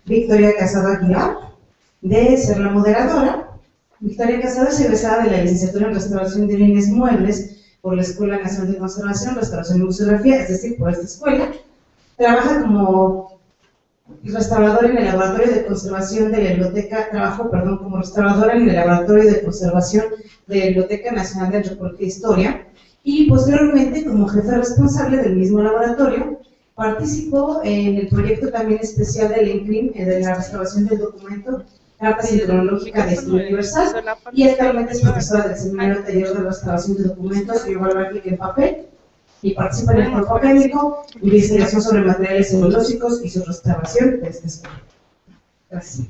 Victoria Casado Aguilar, de ser la moderadora. Victoria Casado es egresada de la licenciatura en Restauración de Bienes Muebles por la Escuela Nacional de Conservación, Restauración y Museografía, es decir, por esta escuela. Trabaja como restauradora en el Laboratorio de Conservación de la Biblioteca, como restauradora en el Laboratorio de Conservación de la Biblioteca Nacional de Antropología e Historia, y posteriormente, como jefe responsable del mismo laboratorio, participó en el proyecto también especial del INCRIM, de la restauración del documento Carta Sincronológica de Estudio Universal, y actualmente es profesora del Seminario Taller de Restauración de Documentos Bibliográficos en Papel, y participa en el cuerpo académico, investigación sobre materiales celulósicos y su restauración de esta escuela. Gracias.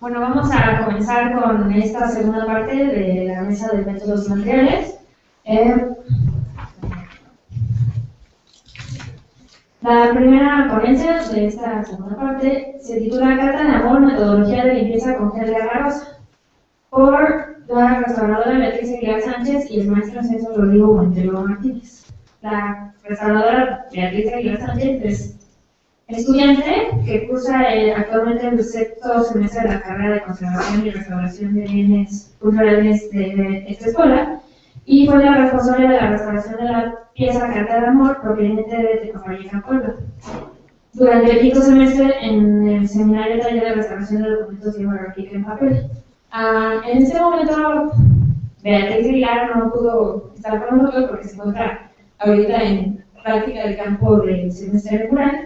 Bueno, vamos a comenzar con esta segunda parte de la mesa de métodos materiales. La primera ponencia de esta segunda parte se titula Carta de Amor, metodología de limpieza con gel de agarrosa, por la restauradora Beatriz Aguilar Sánchez y el maestro César Rodrigo Montero Martínez. La restauradora Beatriz Aguilar Sánchez es estudiante que cursa actualmente el sexto semestre de la carrera de conservación y restauración de bienes culturales de esta escuela, y fue la responsable de la restauración de la pieza Carta de Amor proveniente de Tecofalleja, Puebla. Durante el quinto semestre en el Seminario Taller de Restauración de Documentos Bibliográficos en Papel. En este momento, Beatriz Aguilar no pudo estar con nosotros porque se encuentra ahorita en práctica del campo del semestre rural,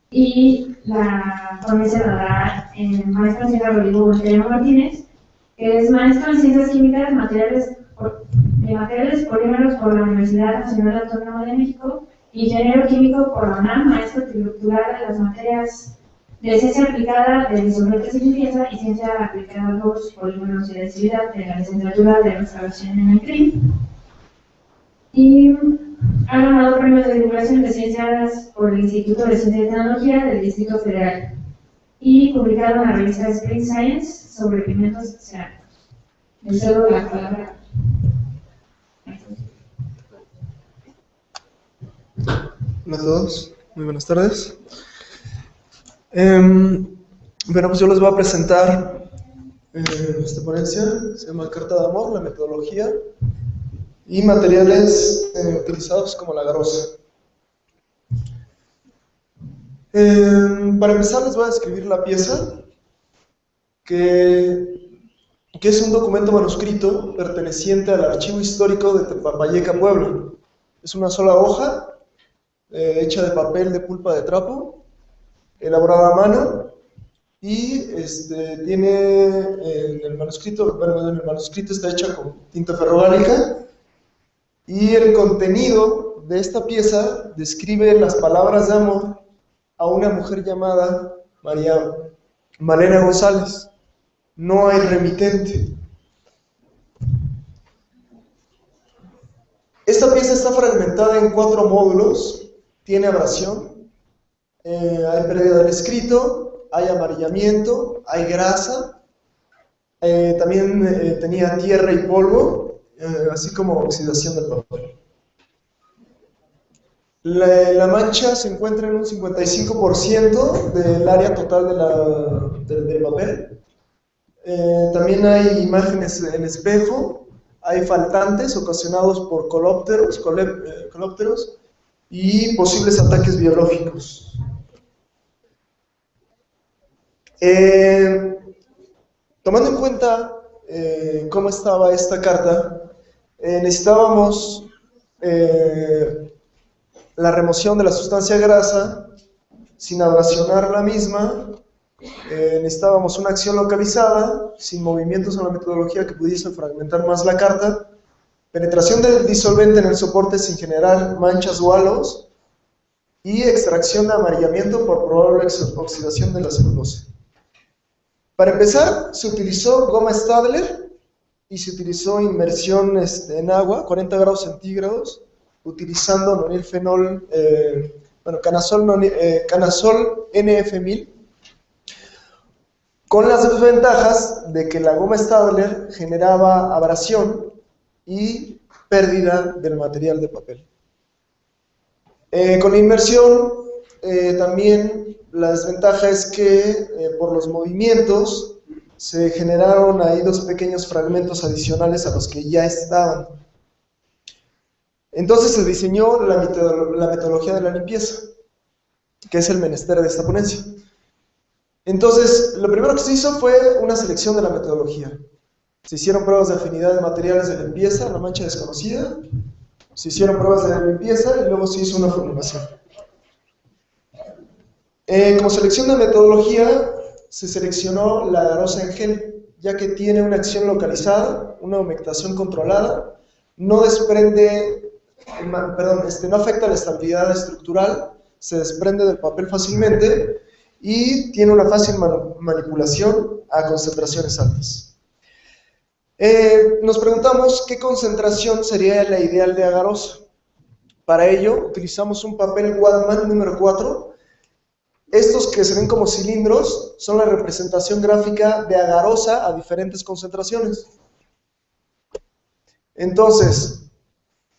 y la ponencia la dará el maestro César Rodrigo Montero Martínez, que es maestro en Ciencias Químicas de materiales polímeros por la Universidad Nacional Autónoma de México, ingeniero químico por la UNAM, maestro titular de las materias de ciencia aplicada de disolventes y limpieza y ciencia aplicada a los polímeros y adhesividad de la licenciatura de restauración en el CRIM, y ha ganado premios de divulgación de ciencias por el Instituto de Ciencia y Tecnología del Distrito Federal y publicado en la revista Spring Science sobre pigmentos cerámicos. Le cedo la palabra. Hola a todos, muy buenas tardes. Bueno, pues yo les voy a presentar esta ponencia, se llama Carta de Amor, la metodología y materiales utilizados como la garosa. Para empezar les voy a describir la pieza, que es un documento manuscrito perteneciente al Archivo Histórico de Tepapalleca, Puebla. Es una sola hoja, hecha de papel de pulpa de trapo, elaborada a mano, y tiene en el manuscrito está hecha con tinta ferrogálica, y el contenido de esta pieza describe las palabras de amor a una mujer llamada Malena González. No hay remitente. Esta pieza está fragmentada en 4 módulos, tiene abrasión, hay pérdida del escrito, hay amarillamiento, hay grasa, también tenía tierra y polvo, así como oxidación del papel. La mancha se encuentra en un 55% del área total del papel. También hay imágenes en espejo, hay faltantes ocasionados por colópteros y posibles ataques biológicos. Tomando en cuenta cómo estaba esta carta, necesitábamos la remoción de la sustancia grasa sin abrasionar la misma. Necesitábamos una acción localizada, sin movimientos en la metodología que pudiese fragmentar más la carta, penetración del disolvente en el soporte sin generar manchas o halos, y extracción de amarillamiento por probable oxidación de la celulosa. Para empezar, se utilizó goma Stadler y se utilizó inmersión en agua, 40 grados centígrados, utilizando nonilfenol, canazol NF1000, con las desventajas de que la goma Stadler generaba abrasión y pérdida del material de papel. Con la inmersión, también la desventaja es que por los movimientos se generaron ahí dos pequeños fragmentos adicionales a los que ya estaban. Entonces se diseñó la metodología de la limpieza, que es el menester de esta ponencia. Entonces, lo primero que se hizo fue una selección de la metodología. Se hicieron pruebas de afinidad de materiales de limpieza, la mancha desconocida. Se hicieron pruebas de limpieza y luego se hizo una formulación. Como selección de metodología, se seleccionó la agarosa en gel, ya que tiene una acción localizada, una humectación controlada, no desprende, no afecta la estabilidad estructural, se desprende del papel fácilmente y tiene una fácil manipulación a concentraciones altas. Nos preguntamos qué concentración sería la ideal de agarosa. Para ello utilizamos un papel Whatman número 4. Estos que se ven como cilindros son la representación gráfica de agarosa a diferentes concentraciones. Entonces,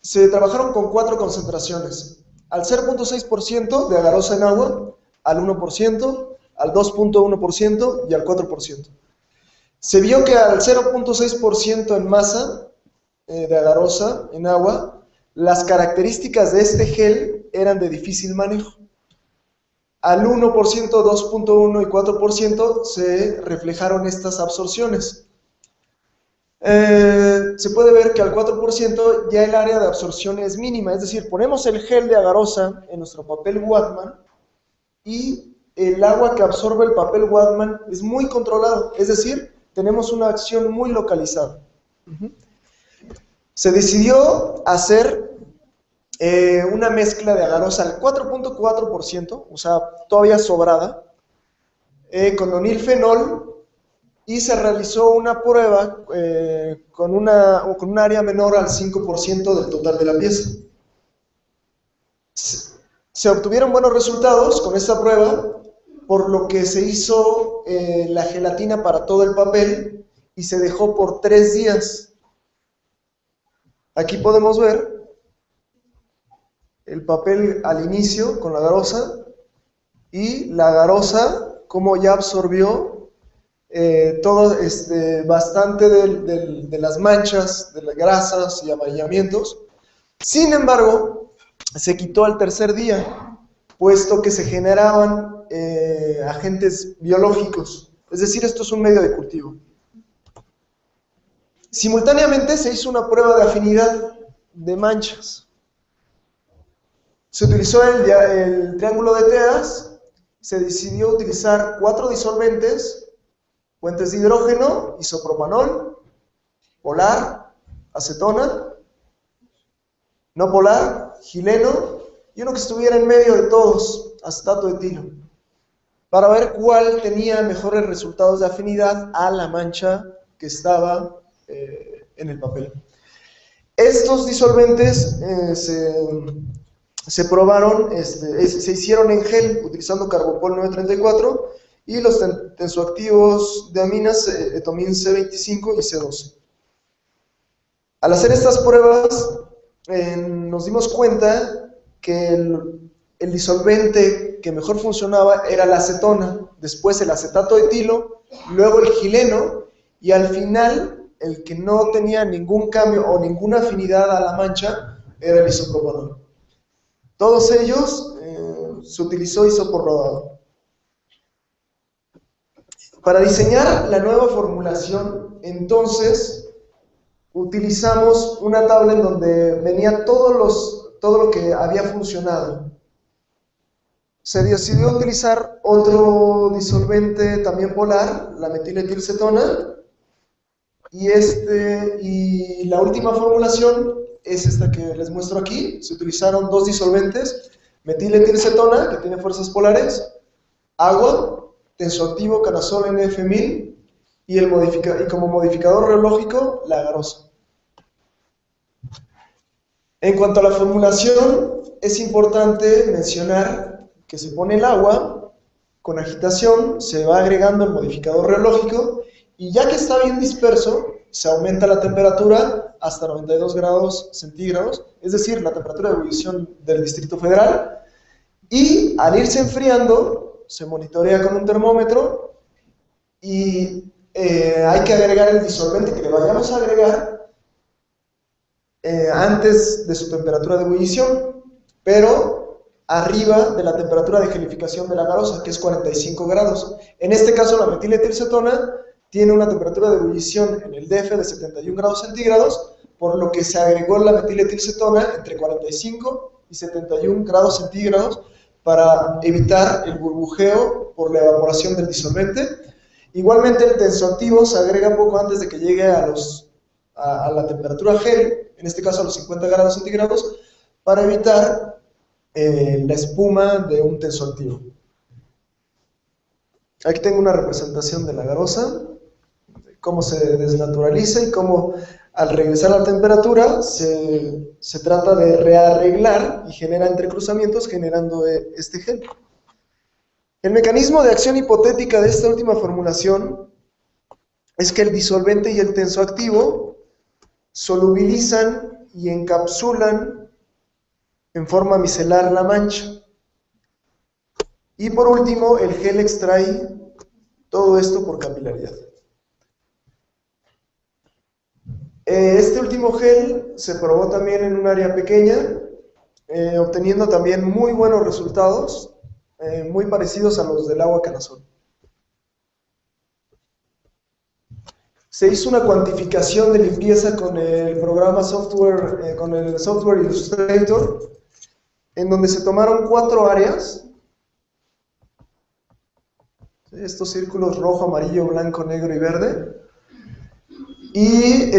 se trabajaron con 4 concentraciones. Al 0.6% de agarosa en agua, al 1%, al 2.1% y al 4%. Se vio que al 0.6% en masa de agarosa en agua, las características de este gel eran de difícil manejo. Al 1%, 2.1 y 4% se reflejaron estas absorciones. Se puede ver que al 4% ya el área de absorción es mínima, es decir, ponemos el gel de agarosa en nuestro papel Whatman y el agua que absorbe el papel Whatman es muy controlado, es decir, tenemos una acción muy localizada. Se decidió hacer una mezcla de agarosa al 4.4%, o sea, todavía sobrada, con nonilfenol, y se realizó una prueba con un área menor al 5% del total de la pieza. Se obtuvieron buenos resultados con esta prueba, por lo que se hizo la gelatina para todo el papel y se dejó por 3 días. Aquí podemos ver el papel al inicio con la agarosa y la agarosa como ya absorbió todo bastante de las manchas, de las grasas y amarillamientos. Sin embargo, se quitó al 3er día, puesto que se generaban agentes biológicos, es decir, esto es un medio de cultivo. Simultáneamente se hizo una prueba de afinidad de manchas. Se utilizó el triángulo de Teas, se decidió utilizar 4 disolventes, fuentes de hidrógeno, isopropanol, polar, acetona, no polar, gileno, y uno que estuviera en medio de todos, acetato de etilo, para ver cuál tenía mejores resultados de afinidad a la mancha que estaba en el papel. Estos disolventes se probaron, se hicieron en gel utilizando Carbopol 934 y los tensoactivos de aminas Etomin C25 y C12. Al hacer estas pruebas nos dimos cuenta que el disolvente que mejor funcionaba era la acetona, después el acetato de etilo, luego el gileno y al final el que no tenía ningún cambio o ninguna afinidad a la mancha era el isopropanol. Todos ellos se utilizó hisopo rodado. Para diseñar la nueva formulación, entonces, utilizamos una tabla en donde venía todo lo que había funcionado. Se decidió utilizar otro disolvente también polar, la metiletilcetona, y la última formulación es esta que les muestro aquí. Se utilizaron 2 disolventes, metiletilcetona, que tiene fuerzas polares, agua, tensoactivo canazol NF1000 y como modificador reológico la agarosa. En cuanto a la formulación, es importante mencionar que se pone el agua, con agitación se va agregando el modificador reológico y ya que está bien disperso, se aumenta la temperatura hasta 92 grados centígrados, es decir, la temperatura de ebullición del Distrito Federal, y al irse enfriando, se monitorea con un termómetro y hay que agregar el disolvente que le vayamos a agregar antes de su temperatura de ebullición, pero arriba de la temperatura de gelificación de la garosa, que es 45 grados. En este caso, la metiletilcetona tiene una temperatura de ebullición en el DF de 71 grados centígrados, por lo que se agregó la metiletilcetona entre 45 y 71 grados centígrados para evitar el burbujeo por la evaporación del disolvente. Igualmente, el tensoactivo se agrega poco antes de que llegue a la temperatura gel, en este caso a los 50 grados centígrados, para evitar la espuma de un tensoactivo. Aquí tengo una representación de la garosa, cómo se desnaturaliza y cómo al regresar a la temperatura se trata de rearreglar y genera entrecruzamientos generando este gel. El mecanismo de acción hipotética de esta última formulación es que el disolvente y el tensoactivo solubilizan y encapsulan en forma micelar la mancha. Y por último, el gel extrae todo esto por capilaridad. Este último gel se probó también en un área pequeña, obteniendo también muy buenos resultados, muy parecidos a los del agua Canasol. Se hizo una cuantificación de limpieza con el programa software, con el software Illustrator, en donde se tomaron 4 áreas. Estos círculos rojo, amarillo, blanco, negro y verde. Y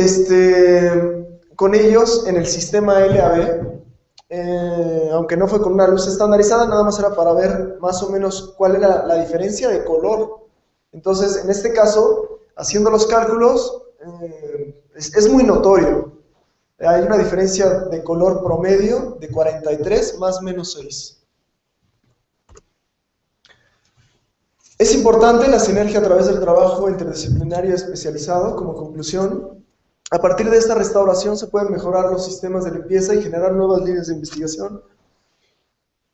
con ellos en el sistema LAB, aunque no fue con una luz estandarizada, nada más era para ver más o menos cuál era la diferencia de color. Entonces, en este caso, haciendo los cálculos, es muy notorio. Hay una diferencia de color promedio de 43 más menos 6. Es importante la sinergia a través del trabajo interdisciplinario especializado. Como conclusión, a partir de esta restauración se pueden mejorar los sistemas de limpieza y generar nuevas líneas de investigación.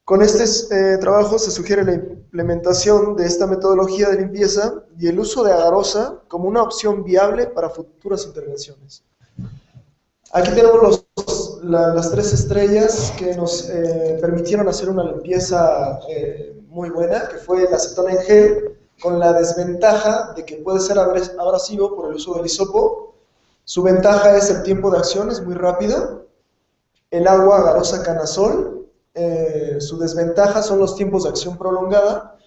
Con este trabajo se sugiere la implementación de esta metodología de limpieza y el uso de agarosa como una opción viable para futuras intervenciones. Aquí tenemos las 3 estrellas que nos permitieron hacer una limpieza muy buena, que fue la acetona en gel, con la desventaja de que puede ser abrasivo por el uso del hisopo. Su ventaja es el tiempo de acción, es muy rápido. El agua agarosa Canasol, su desventaja son los tiempos de acción prolongada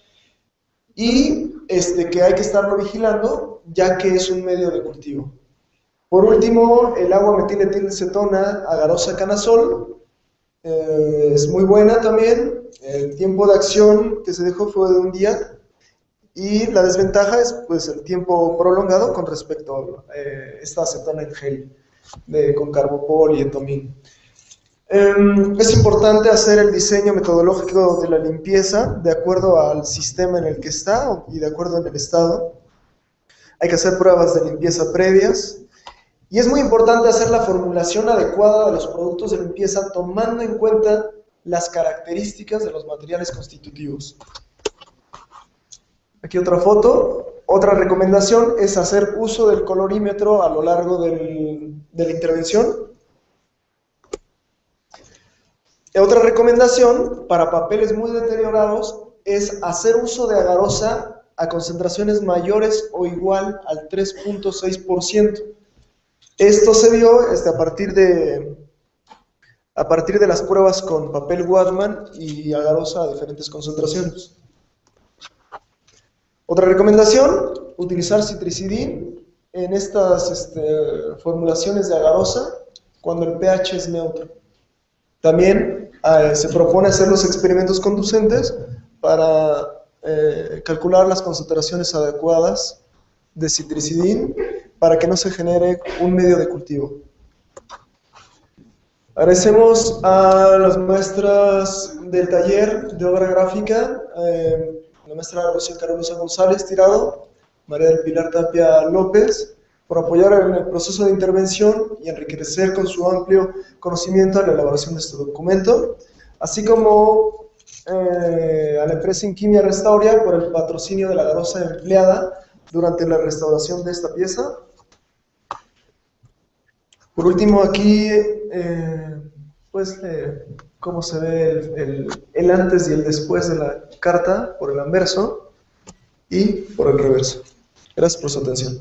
y que hay que estarlo vigilando, ya que es un medio de cultivo. Por último, el agua metiletilcetona agarosa Canasol es muy buena también. El tiempo de acción que se dejó fue de un día y la desventaja es pues el tiempo prolongado con respecto a esta acetona en gel con carbopol y etomín. Es importante hacer el diseño metodológico de la limpieza de acuerdo al sistema en el que está y de acuerdo en el estado. Hay que hacer pruebas de limpieza previas. Y es muy importante hacer la formulación adecuada de los productos de limpieza tomando en cuenta las características de los materiales constitutivos. Aquí otra foto. Otra recomendación es hacer uso del colorímetro a lo largo de la intervención. Otra recomendación para papeles muy deteriorados es hacer uso de agarosa a concentraciones mayores o igual al 3.6%. Esto se vio a partir de las pruebas con papel Whatman y agarosa a diferentes concentraciones. Otra recomendación, utilizar citricidin en estas formulaciones de agarosa cuando el pH es neutro. También se propone hacer los experimentos conducentes para calcular las concentraciones adecuadas de citricidin para que no se genere un medio de cultivo. Agradecemos a las maestras del taller de obra gráfica, la maestra Rocío Caruso González Tirado, María del Pilar Tapia López, por apoyar en el proceso de intervención y enriquecer con su amplio conocimiento la elaboración de este documento, así como a la empresa Inquimia Restauria por el patrocinio de la garoza empleada durante la restauración de esta pieza. Por último, aquí, cómo se ve el antes y el después de la carta por el anverso y por el reverso. Gracias por su atención.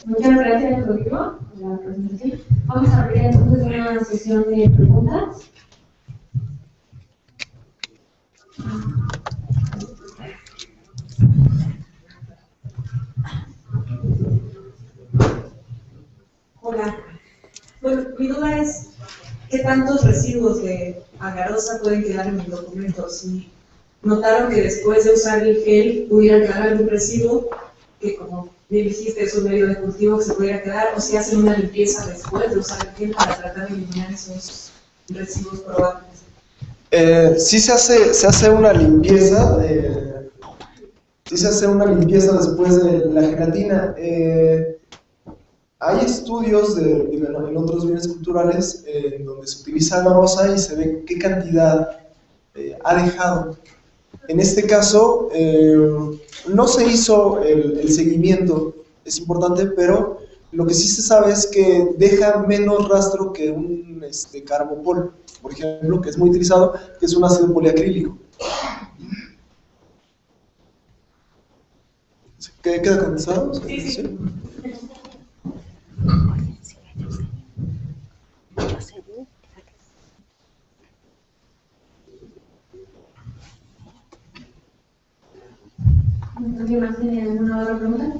Muchas gracias, Rodrigo, por la presentación. Vamos a abrir entonces una sesión de preguntas. Hola. Bueno, mi duda es, ¿qué tantos residuos de agarosa pueden quedar en el documento? Si notaron que después de usar el gel pudiera quedar algún residuo, que como bien dijiste es un medio de cultivo que se pudiera quedar, o si hacen una limpieza después de usar el gel para tratar de eliminar esos residuos probables. Sí se hace una limpieza, después de la gelatina. Hay estudios en otros bienes culturales donde se utiliza agarosa y se ve qué cantidad ha dejado. En este caso, no se hizo el seguimiento, es importante, pero lo que sí se sabe es que deja menos rastro que un carbopol, por ejemplo, que es muy utilizado, que es un ácido poliacrílico. ¿Queda contestado? Sí. ¿Alguien más tiene alguna otra pregunta?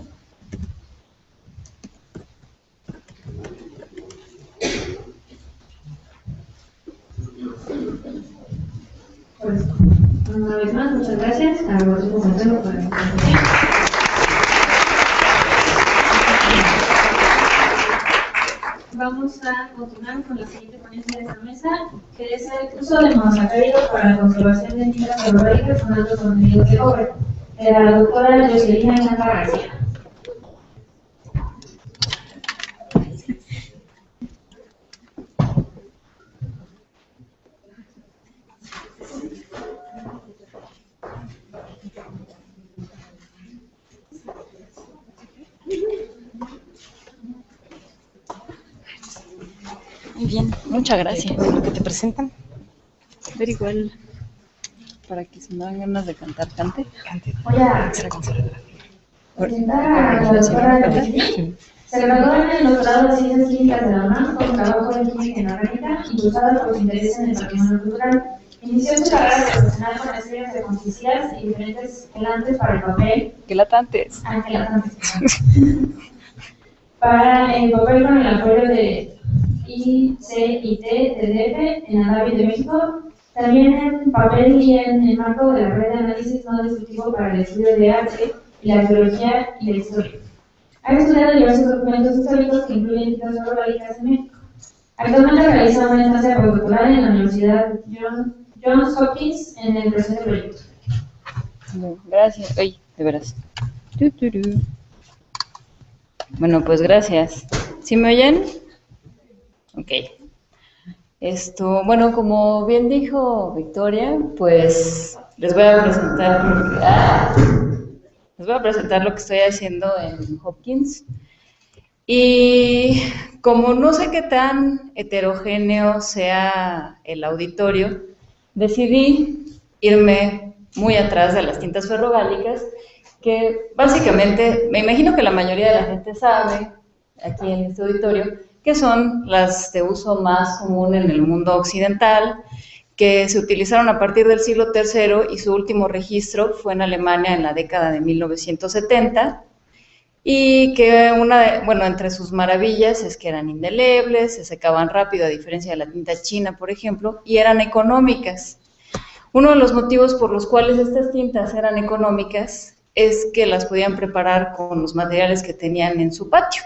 Pues, una vez más, muchas gracias a Rodrigo Montero por la presentación. Vamos a continuar con la siguiente ponencia de esta mesa, que es el uso de monosacáridos para la conservación de fibras ferroviarias con altos contenidos de cobre, de la doctora Jocelina Chanta García. Muy bien, muchas gracias. Lo que te presentan. A ver, igual, para que se me dan ganas de cantar, cante. Voy a presentar a la doctora Jocelina. Se graduó en el doctorado de Ciencias Químicas de la UNAM con trabajo en química inorgánica, impulsada por su interés en el patrimonio cultural. Inició su carrera profesional con estudios de consistencias y diferentes quelantes para el papel. Quelatantes. Para el papel con el apoyo de ICIT de DF en Adavi de México, también en papel y en el marco de la red de análisis no destructivo para el estudio de arte y la arqueología y la historia. Ha estudiado diversos documentos históricos que incluyen citas ferroviarias en México. Actualmente realiza una estancia postdoctoral en la Universidad Johns Hopkins en el presente proyecto. Gracias. Oye, de veras. Bueno, pues gracias. ¿Sí me oyen? Ok. Bueno, como bien dijo Victoria, pues les voy a presentar lo que estoy haciendo en Hopkins. Y como no sé qué tan heterogéneo sea el auditorio, decidí irme muy atrás de las tintas ferrogálicas, que básicamente, me imagino que la mayoría de la gente sabe, aquí en este auditorio, que son las de uso más común en el mundo occidental, que se utilizaron a partir del siglo III y su último registro fue en Alemania en la década de 1970, y que entre sus maravillas es que eran indelebles, se secaban rápido a diferencia de la tinta china, por ejemplo, y eran económicas. Uno de los motivos por los cuales estas tintas eran económicas es que las podían preparar con los materiales que tenían en su patio,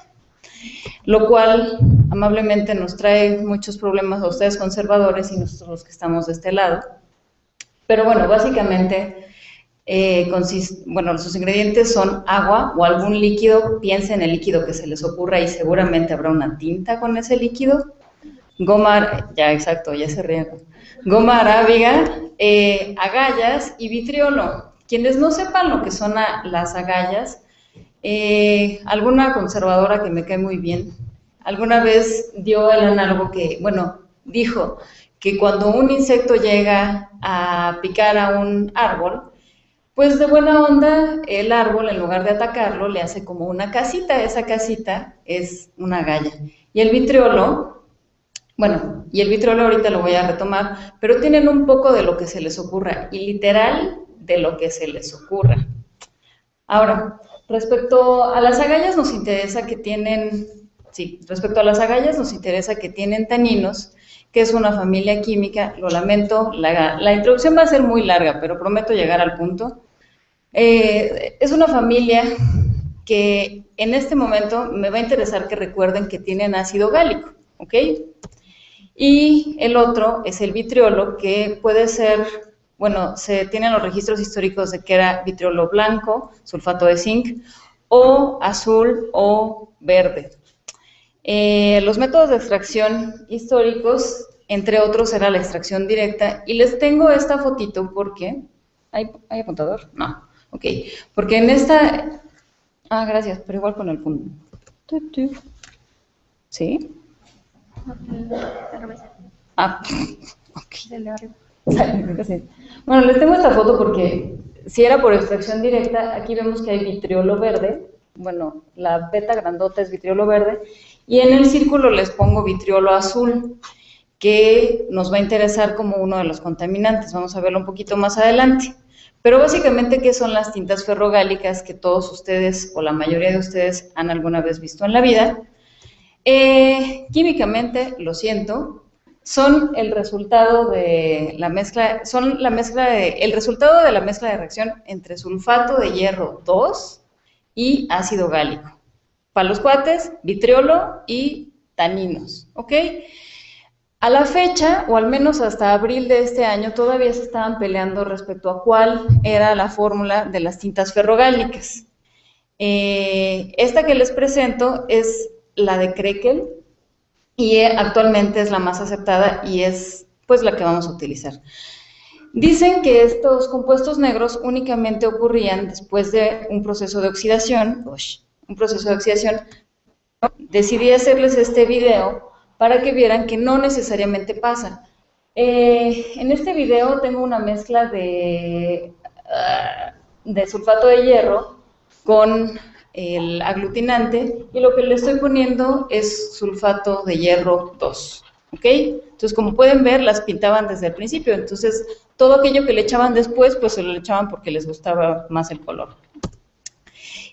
lo cual amablemente nos trae muchos problemas a ustedes conservadores y nosotros los que estamos de este lado, Pero bueno, básicamente, sus ingredientes son agua o algún líquido. Piensen en el líquido que se les ocurra y seguramente habrá una tinta con ese líquido. Goma, ya exacto, ya se ríen. Goma arábiga, agallas y vitriolo. Quienes no sepan lo que son las agallas, alguna conservadora que me cae muy bien, alguna vez dio el análogo dijo que cuando un insecto llega a picar a un árbol, pues de buena onda, el árbol, en lugar de atacarlo, le hace como una casita. Esa casita es una agalla. Y el vitriolo ahorita lo voy a retomar, pero tienen un poco de lo que se les ocurra, y literal de lo que se les ocurra. Ahora, respecto a las agallas nos interesa que tienen taninos, que es una familia química. Lo lamento, la introducción va a ser muy larga, pero prometo llegar al punto. Es una familia que en este momento me va a interesar que recuerden que tienen ácido gálico, ¿ok? Y el otro es el vitriolo, que puede ser, se tienen los registros históricos de que era vitriolo blanco, sulfato de zinc, o azul o verde. Los métodos de extracción históricos, entre otros, era la extracción directa, y les tengo esta fotito porque... ¿Hay apuntador? No. Ok, porque en esta... gracias, pero igual con el punto. ¿Sí? Ok. Bueno, les tengo esta foto porque si era por extracción directa, aquí vemos que hay vitriolo verde. Bueno, la beta grandota es vitriolo verde, y en el círculo les pongo vitriolo azul, que nos va a interesar como uno de los contaminantes. Vamos a verlo un poquito más adelante. Pero básicamente, ¿qué son las tintas ferrogálicas que todos ustedes, o la mayoría de ustedes, han alguna vez visto en la vida? Químicamente, lo siento, son el resultado de la mezcla, el resultado de la mezcla de reacción entre sulfato de hierro 2 y ácido gálico. Para los cuates, vitriolo y taninos, ¿ok? A la fecha, o al menos hasta abril de este año, todavía se estaban peleando respecto a cuál era la fórmula de las tintas ferrogálicas. Esta que les presento es la de Krekel, y actualmente es la más aceptada y es pues la que vamos a utilizar. Dicen que estos compuestos negros únicamente ocurrían después de un proceso de oxidación. Decidí hacerles este video para que vieran que no necesariamente pasa. En este video tengo una mezcla de sulfato de hierro con el aglutinante, y lo que le estoy poniendo es sulfato de hierro 2, ¿ok? Entonces, como pueden ver, las pintaban desde el principio. Entonces, todo aquello que le echaban después, pues se lo echaban porque les gustaba más el color.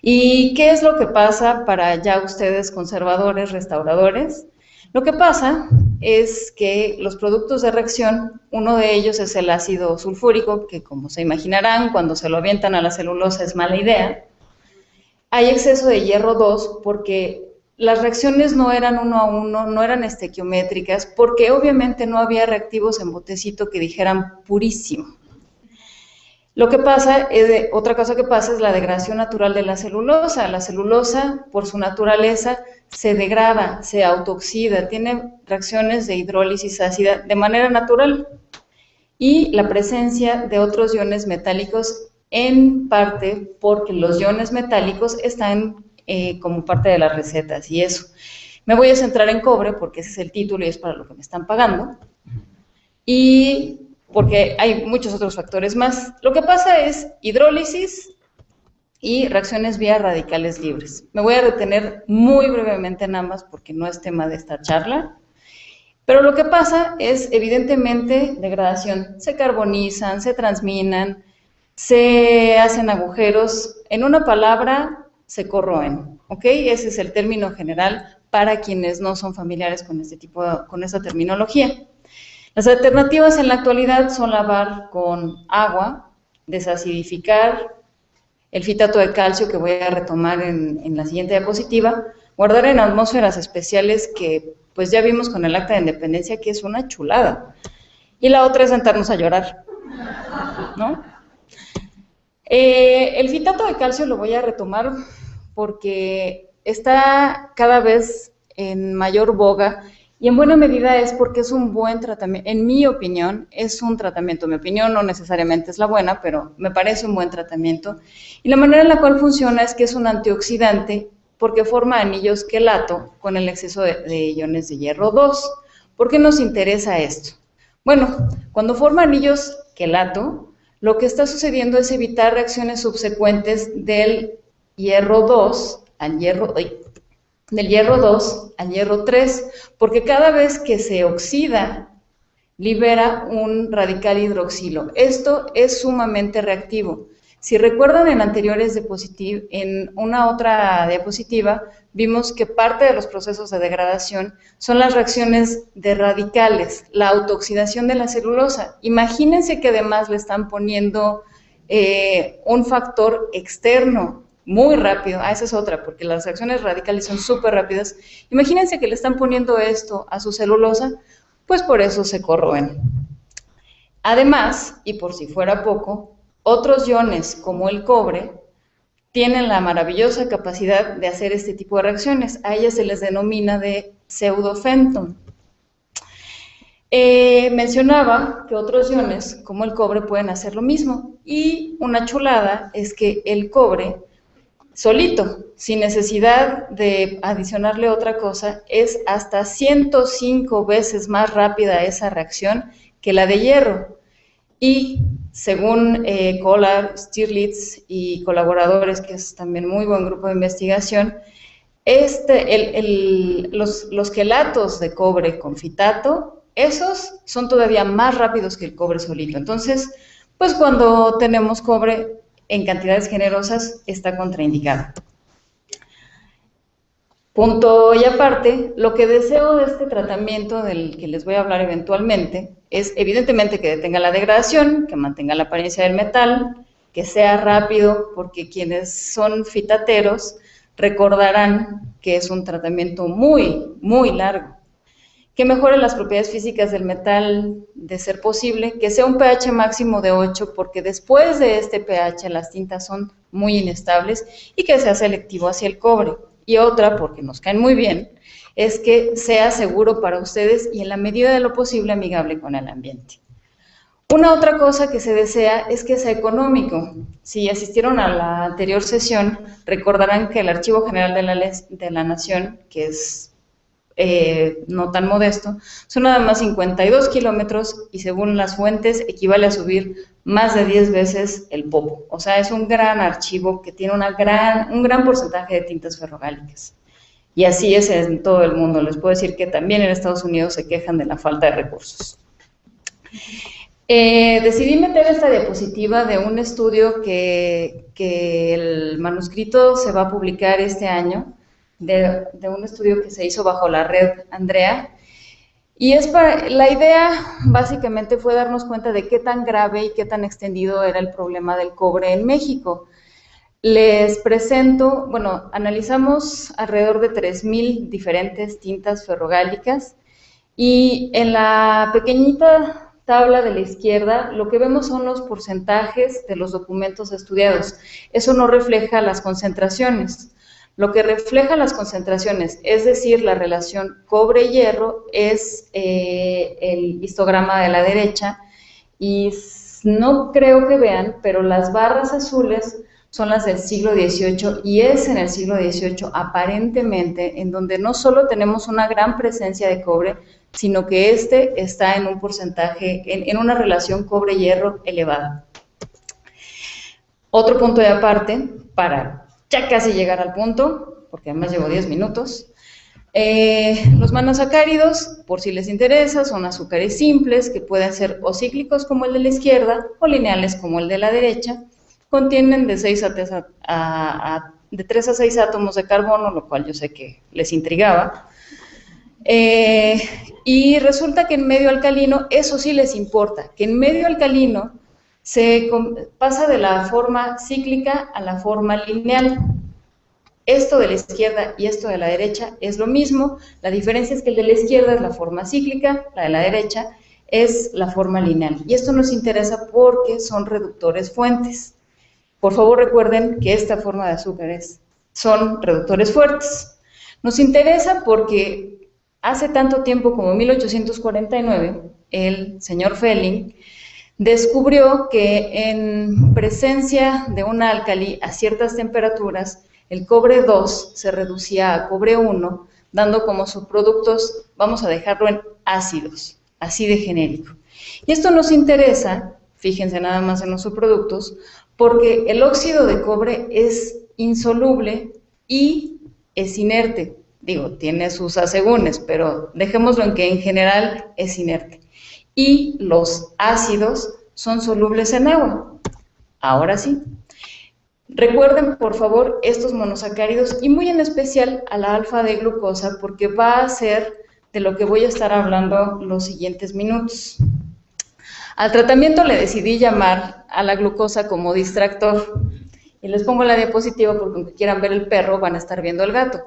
¿Y qué es lo que pasa para ya ustedes conservadores, restauradores? Lo que pasa es que los productos de reacción, uno de ellos es el ácido sulfúrico, que como se imaginarán, cuando se lo avientan a la celulosa es mala idea. Hay exceso de hierro 2 porque las reacciones no eran 1 a 1, no eran estequiométricas, porque obviamente no había reactivos en botecito que dijeran purísimo. Lo que pasa otra cosa que pasa es la degradación natural de la celulosa. La celulosa, por su naturaleza, se degrada, se autooxida, tiene reacciones de hidrólisis ácida de manera natural. Y la presencia de otros iones metálicos, en parte porque los iones metálicos están como parte de las recetas y eso. Me voy a centrar en cobre porque ese es el título y es para lo que me están pagando. Y porque hay muchos otros factores más. Lo que pasa es hidrólisis y reacciones vía radicales libres. Me voy a detener muy brevemente en ambas porque no es tema de esta charla. Pero lo que pasa es, evidentemente, degradación. Se carbonizan, se transminan, se hacen agujeros. En una palabra, se corroen, ¿ok? Ese es el término general para quienes no son familiares con esta terminología. Las alternativas en la actualidad son lavar con agua, desacidificar el fitato de calcio, que voy a retomar en la siguiente diapositiva, guardar en atmósferas especiales que pues ya vimos con el Acta de Independencia que es una chulada. Y la otra es sentarnos a llorar. ¿no? El fitato de calcio lo voy a retomar porque está cada vez en mayor boga y en buena medida es porque es un buen tratamiento. En mi opinión, es un tratamiento. Mi opinión no necesariamente es la buena, pero me parece un buen tratamiento. Y la manera en la cual funciona es que es un antioxidante porque forma anillos quelato con el exceso de iones de hierro 2. ¿Por qué nos interesa esto? Bueno, cuando forma anillos quelato, lo que está sucediendo es evitar reacciones subsecuentes del hierro 2 al hierro, del hierro 2 al hierro 3, porque cada vez que se oxida, libera un radical hidroxilo. Esto es sumamente reactivo. Si recuerdan en una otra diapositiva, vimos que parte de los procesos de degradación son las reacciones de radicales, la autooxidación de la celulosa. Imagínense que además le están poniendo un factor externo muy rápido. Esa es otra, porque las reacciones radicales son súper rápidas. Imagínense que le están poniendo esto a su celulosa, pues por eso se corroen. Además, y por si fuera poco, otros iones, como el cobre, tienen la maravillosa capacidad de hacer este tipo de reacciones. A ellas se les denomina de pseudofenton. Mencionaba que otros iones, como el cobre, pueden hacer lo mismo. Y una chulada es que el cobre, solito, sin necesidad de adicionarle otra cosa, es hasta 105 veces más rápida esa reacción que la de hierro. Y según Kolar, Stirlitz y colaboradores, que es también muy buen grupo de investigación, los quelatos de cobre con fitato, esos son todavía más rápidos que el cobre solito. Entonces, pues cuando tenemos cobre en cantidades generosas, está contraindicado. Punto y aparte, lo que deseo de este tratamiento del que les voy a hablar eventualmente es evidentemente que detenga la degradación, que mantenga la apariencia del metal, que sea rápido, porque quienes son fitateros recordarán que es un tratamiento muy, muy largo, que mejore las propiedades físicas del metal, de ser posible, que sea un pH máximo de 8, porque después de este pH las tintas son muy inestables, y que sea selectivo hacia el cobre. Y otra, porque nos caen muy bien, es que sea seguro para ustedes y en la medida de lo posible amigable con el ambiente. Una otra cosa que se desea es que sea económico. Si asistieron a la anterior sesión, recordarán que el Archivo General de la Nación, que es no tan modesto, son nada más 52 kilómetros y según las fuentes equivale a subir más de 10 veces el Popo. O sea, es un gran archivo que tiene un gran porcentaje de tintas ferrogálicas. Y así es en todo el mundo. Les puedo decir que también en Estados Unidos se quejan de la falta de recursos. Decidí meter esta diapositiva de un estudio que el manuscrito se va a publicar este año, de un estudio que se hizo bajo la red Andrea, y la idea básicamente fue darnos cuenta de qué tan grave y qué tan extendido era el problema del cobre en México. Les presento, bueno, analizamos alrededor de 3,000 diferentes tintas ferrogálicas y en la pequeñita tabla de la izquierda lo que vemos son los porcentajes de los documentos estudiados. Eso no refleja las concentraciones. Lo que refleja las concentraciones, es decir, la relación cobre-hierro, es el histograma de la derecha, y no creo que vean, pero las barras azules son las del siglo XVIII, y es en el siglo XVIII, aparentemente, en donde no solo tenemos una gran presencia de cobre, sino que este está en un porcentaje, en una relación cobre-hierro elevada. Otro punto de aparte, para ya casi llegar al punto, porque además llevo 10 minutos. Los monosacáridos, por si les interesa, son azúcares simples que pueden ser o cíclicos como el de la izquierda o lineales como el de la derecha. Contienen de 3 a 6 átomos de carbono, lo cual yo sé que les intrigaba. Y resulta que en medio alcalino, eso sí les importa, que en medio alcalino se pasa de la forma cíclica a la forma lineal. Esto de la izquierda y esto de la derecha es lo mismo, la diferencia es que el de la izquierda es la forma cíclica, la de la derecha es la forma lineal. Y esto nos interesa porque son reductores fuentes. Por favor, recuerden que esta forma de azúcares son reductores fuertes. Nos interesa porque hace tanto tiempo como 1849, el señor Fehling descubrió que en presencia de una álcali a ciertas temperaturas, el cobre 2 se reducía a cobre 1, dando como subproductos, vamos a dejarlo en ácidos, así de genérico. Y esto nos interesa, fíjense nada más en los subproductos, porque el óxido de cobre es insoluble y es inerte. Digo, tiene sus asegúnes, pero dejémoslo en que en general es inerte. Y los ácidos son solubles en agua. Ahora sí. Recuerden, por favor, estos monosacáridos y muy en especial a la alfa de glucosa, porque va a ser de lo que voy a estar hablando los siguientes minutos. Al tratamiento le decidí llamar a la glucosa como distractor. Y les pongo la diapositiva porque aunque quieran ver el perro, van a estar viendo el gato.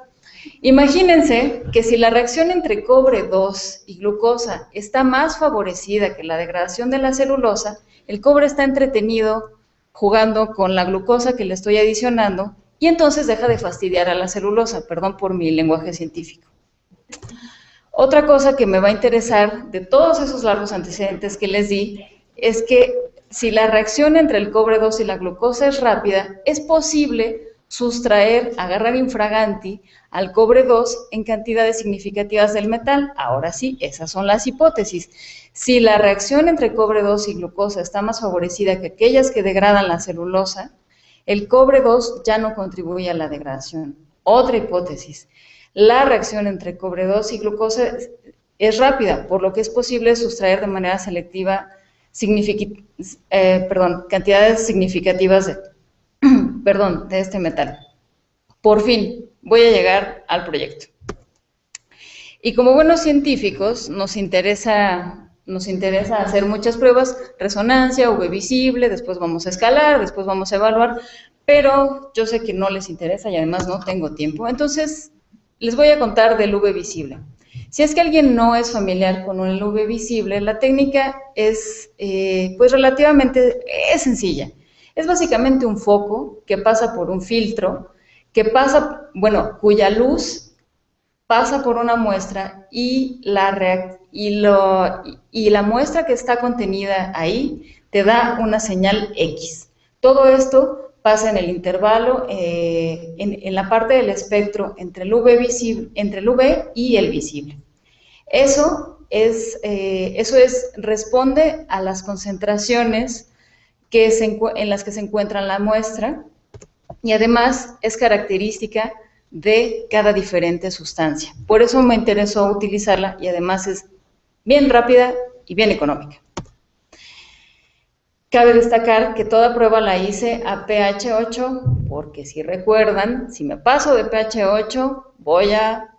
Imagínense que si la reacción entre cobre 2 y glucosa está más favorecida que la degradación de la celulosa, el cobre está entretenido jugando con la glucosa que le estoy adicionando y entonces deja de fastidiar a la celulosa, perdón por mi lenguaje científico. Otra cosa que me va a interesar de todos esos largos antecedentes que les di es que si la reacción entre el cobre 2 y la glucosa es rápida, es posible sustraer, agarrar infraganti al cobre 2 en cantidades significativas del metal. Ahora sí, esas son las hipótesis. Si la reacción entre cobre 2 y glucosa está más favorecida que aquellas que degradan la celulosa, el cobre 2 ya no contribuye a la degradación. Otra hipótesis. La reacción entre cobre 2 y glucosa es rápida, por lo que es posible sustraer de manera selectiva cantidades significativas de este metal. Por fin, voy a llegar al proyecto. Y como buenos científicos, nos interesa hacer muchas pruebas, resonancia, UV visible, después vamos a escalar, después vamos a evaluar, pero yo sé que no les interesa y además no tengo tiempo, entonces les voy a contar del UV visible. Si es que alguien no es familiar con el UV visible, la técnica es pues relativamente sencilla. Es básicamente un foco que pasa por un filtro, cuya luz pasa por una muestra y la muestra que está contenida ahí te da una señal X. Todo esto pasa en el intervalo, en la parte del espectro entre el UV y el visible. Responde a las concentraciones en las que se encuentra la muestra y además es característica de cada diferente sustancia. Por eso me interesó utilizarla y además es bien rápida y bien económica. Cabe destacar que toda prueba la hice a pH 8, porque si recuerdan, si me paso de pH 8, voy a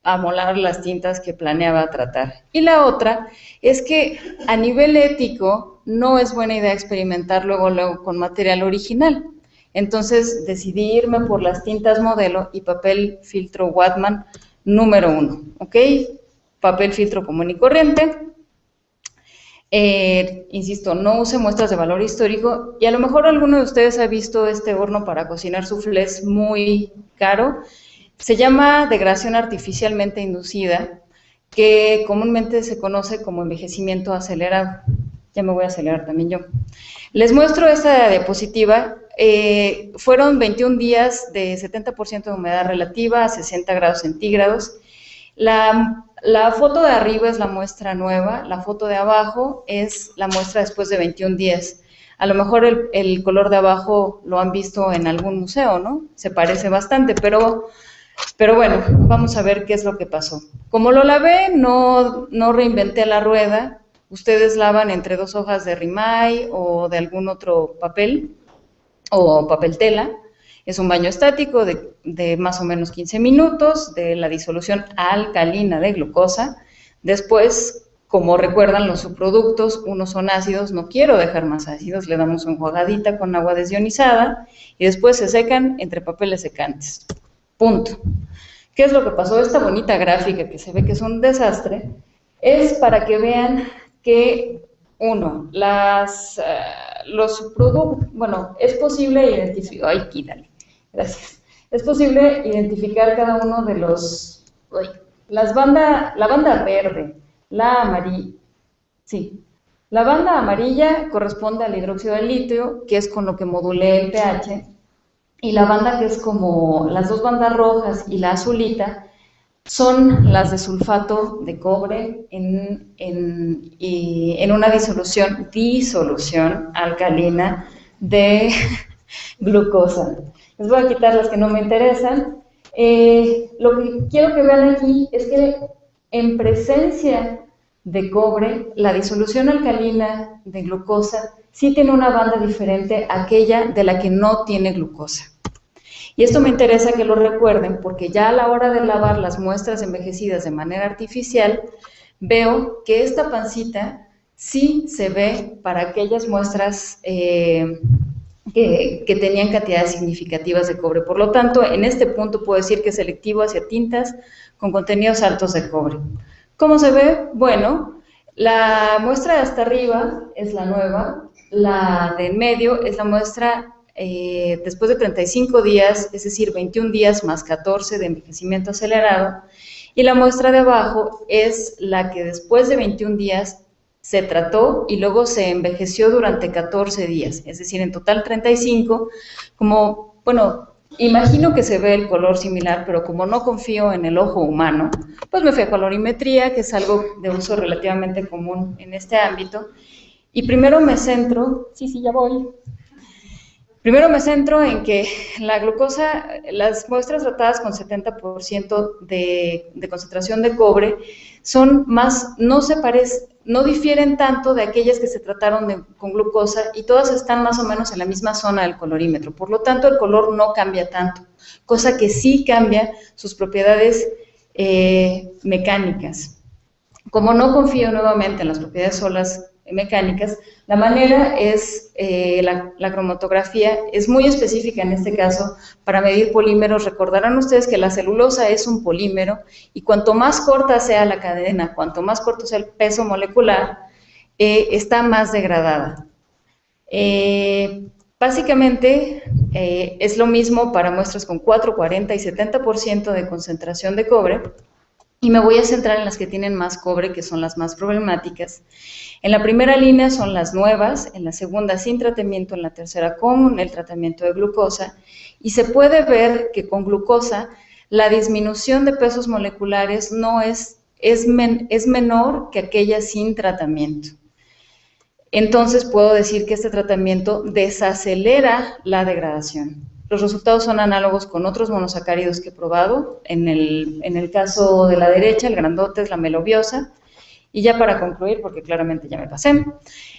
molar las tintas que planeaba tratar. Y la otra es que a nivel ético no es buena idea experimentar luego con material original. Entonces decidí irme por las tintas modelo y papel filtro Whatman número 1, ¿ok? Papel filtro común y corriente. Insisto, no use muestras de valor histórico y a lo mejor alguno de ustedes ha visto este horno para cocinar soufflés muy caro. Se llama degradación artificialmente inducida, que comúnmente se conoce como envejecimiento acelerado. Ya me voy a acelerar también yo. Les muestro esta diapositiva. Fueron 21 días de 70% de humedad relativa a 60 grados centígrados. La foto de arriba es la muestra nueva, la foto de abajo es la muestra después de 21 días. A lo mejor el color de abajo lo han visto en algún museo, ¿no? Se parece bastante, pero bueno, vamos a ver qué es lo que pasó. Como lo lavé, no reinventé la rueda. Ustedes lavan entre 2 hojas de rimay o de algún otro papel o papel tela. Es un baño estático de más o menos 15 minutos de la disolución alcalina de glucosa. Después, como recuerdan los subproductos, unos son ácidos, no quiero dejar más ácidos, le damos una enjuagadita con agua desionizada y después se secan entre papeles secantes. Punto. ¿Qué es lo que pasó? Esta bonita gráfica que se ve que es un desastre, es para que vean que, uno, los subproductos, bueno, es posible identificar, ay, quítale, gracias, es posible identificar cada uno de los, la banda verde, la amarilla, sí, la banda amarilla corresponde al hidróxido de litio, que es con lo que modulé el pH, y la banda que es como las dos bandas rojas y la azulita, son las de sulfato de cobre en una disolución alcalina de glucosa. Les voy a quitar las que no me interesan. Lo que quiero que vean aquí es que en presencia de cobre, la disolución alcalina de glucosa sí tiene una banda diferente a aquella de la que no tiene glucosa. Y esto me interesa que lo recuerden porque ya a la hora de lavar las muestras envejecidas de manera artificial, veo que esta pancita sí se ve para aquellas muestras que tenían cantidades significativas de cobre. Por lo tanto, en este punto puedo decir que es selectivo hacia tintas con contenidos altos de cobre. ¿Cómo se ve? Bueno, la muestra de hasta arriba es la nueva, la de en medio es la muestra después de 35 días, es decir, 21 días más 14 de envejecimiento acelerado, y la muestra de abajo es la que después de 21 días se trató y luego se envejeció durante 14 días, es decir, en total 35, como, bueno, imagino que se ve el color similar, pero como no confío en el ojo humano, pues me fui a colorimetría, que es algo de uso relativamente común en este ámbito, y primero me centro, ya voy. Primero me centro en que la glucosa, las muestras tratadas con 70% de concentración de cobre son más, no difieren tanto de aquellas que se trataron con glucosa y todas están más o menos en la misma zona del colorímetro. Por lo tanto, el color no cambia tanto, cosa que sí cambia sus propiedades mecánicas. Como no confío nuevamente en las propiedades solas mecánicas, la manera es, la cromatografía es muy específica en este caso para medir polímeros. Recordarán ustedes que la celulosa es un polímero y cuanto más corta sea la cadena, cuanto más corto sea el peso molecular, está más degradada. Básicamente es lo mismo para muestras con 4, 40 y 70% de concentración de cobre, y me voy a centrar en las que tienen más cobre, que son las más problemáticas. En la primera línea son las nuevas, en la segunda sin tratamiento, en la tercera con el tratamiento de glucosa, y se puede ver que con glucosa la disminución de pesos moleculares es menor que aquella sin tratamiento. Entonces puedo decir que este tratamiento desacelera la degradación. Los resultados son análogos con otros monosacáridos que he probado. En el caso de la derecha, el grandote es la melobiosa. Y ya para concluir, porque claramente ya me pasé,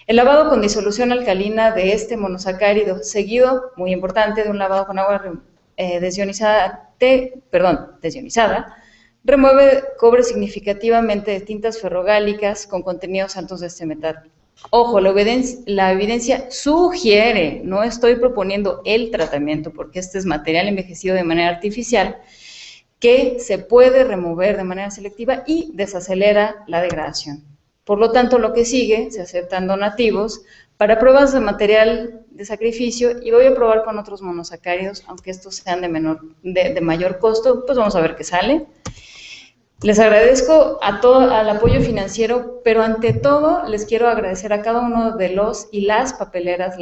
el lavado con disolución alcalina de este monosacárido, seguido, muy importante, de un lavado con agua desionizada, remueve cobre significativamente de tintas ferrogálicas con contenidos altos de este metal. Ojo, la evidencia sugiere, no estoy proponiendo el tratamiento, porque este es material envejecido de manera artificial, que se puede remover de manera selectiva y desacelera la degradación. Por lo tanto, lo que sigue, se aceptan donativos para pruebas de material de sacrificio y voy a probar con otros monosacáridos, aunque estos sean de mayor costo, pues vamos a ver qué sale. Les agradezco al apoyo financiero, pero ante todo les quiero agradecer a cada uno de los y las papeleras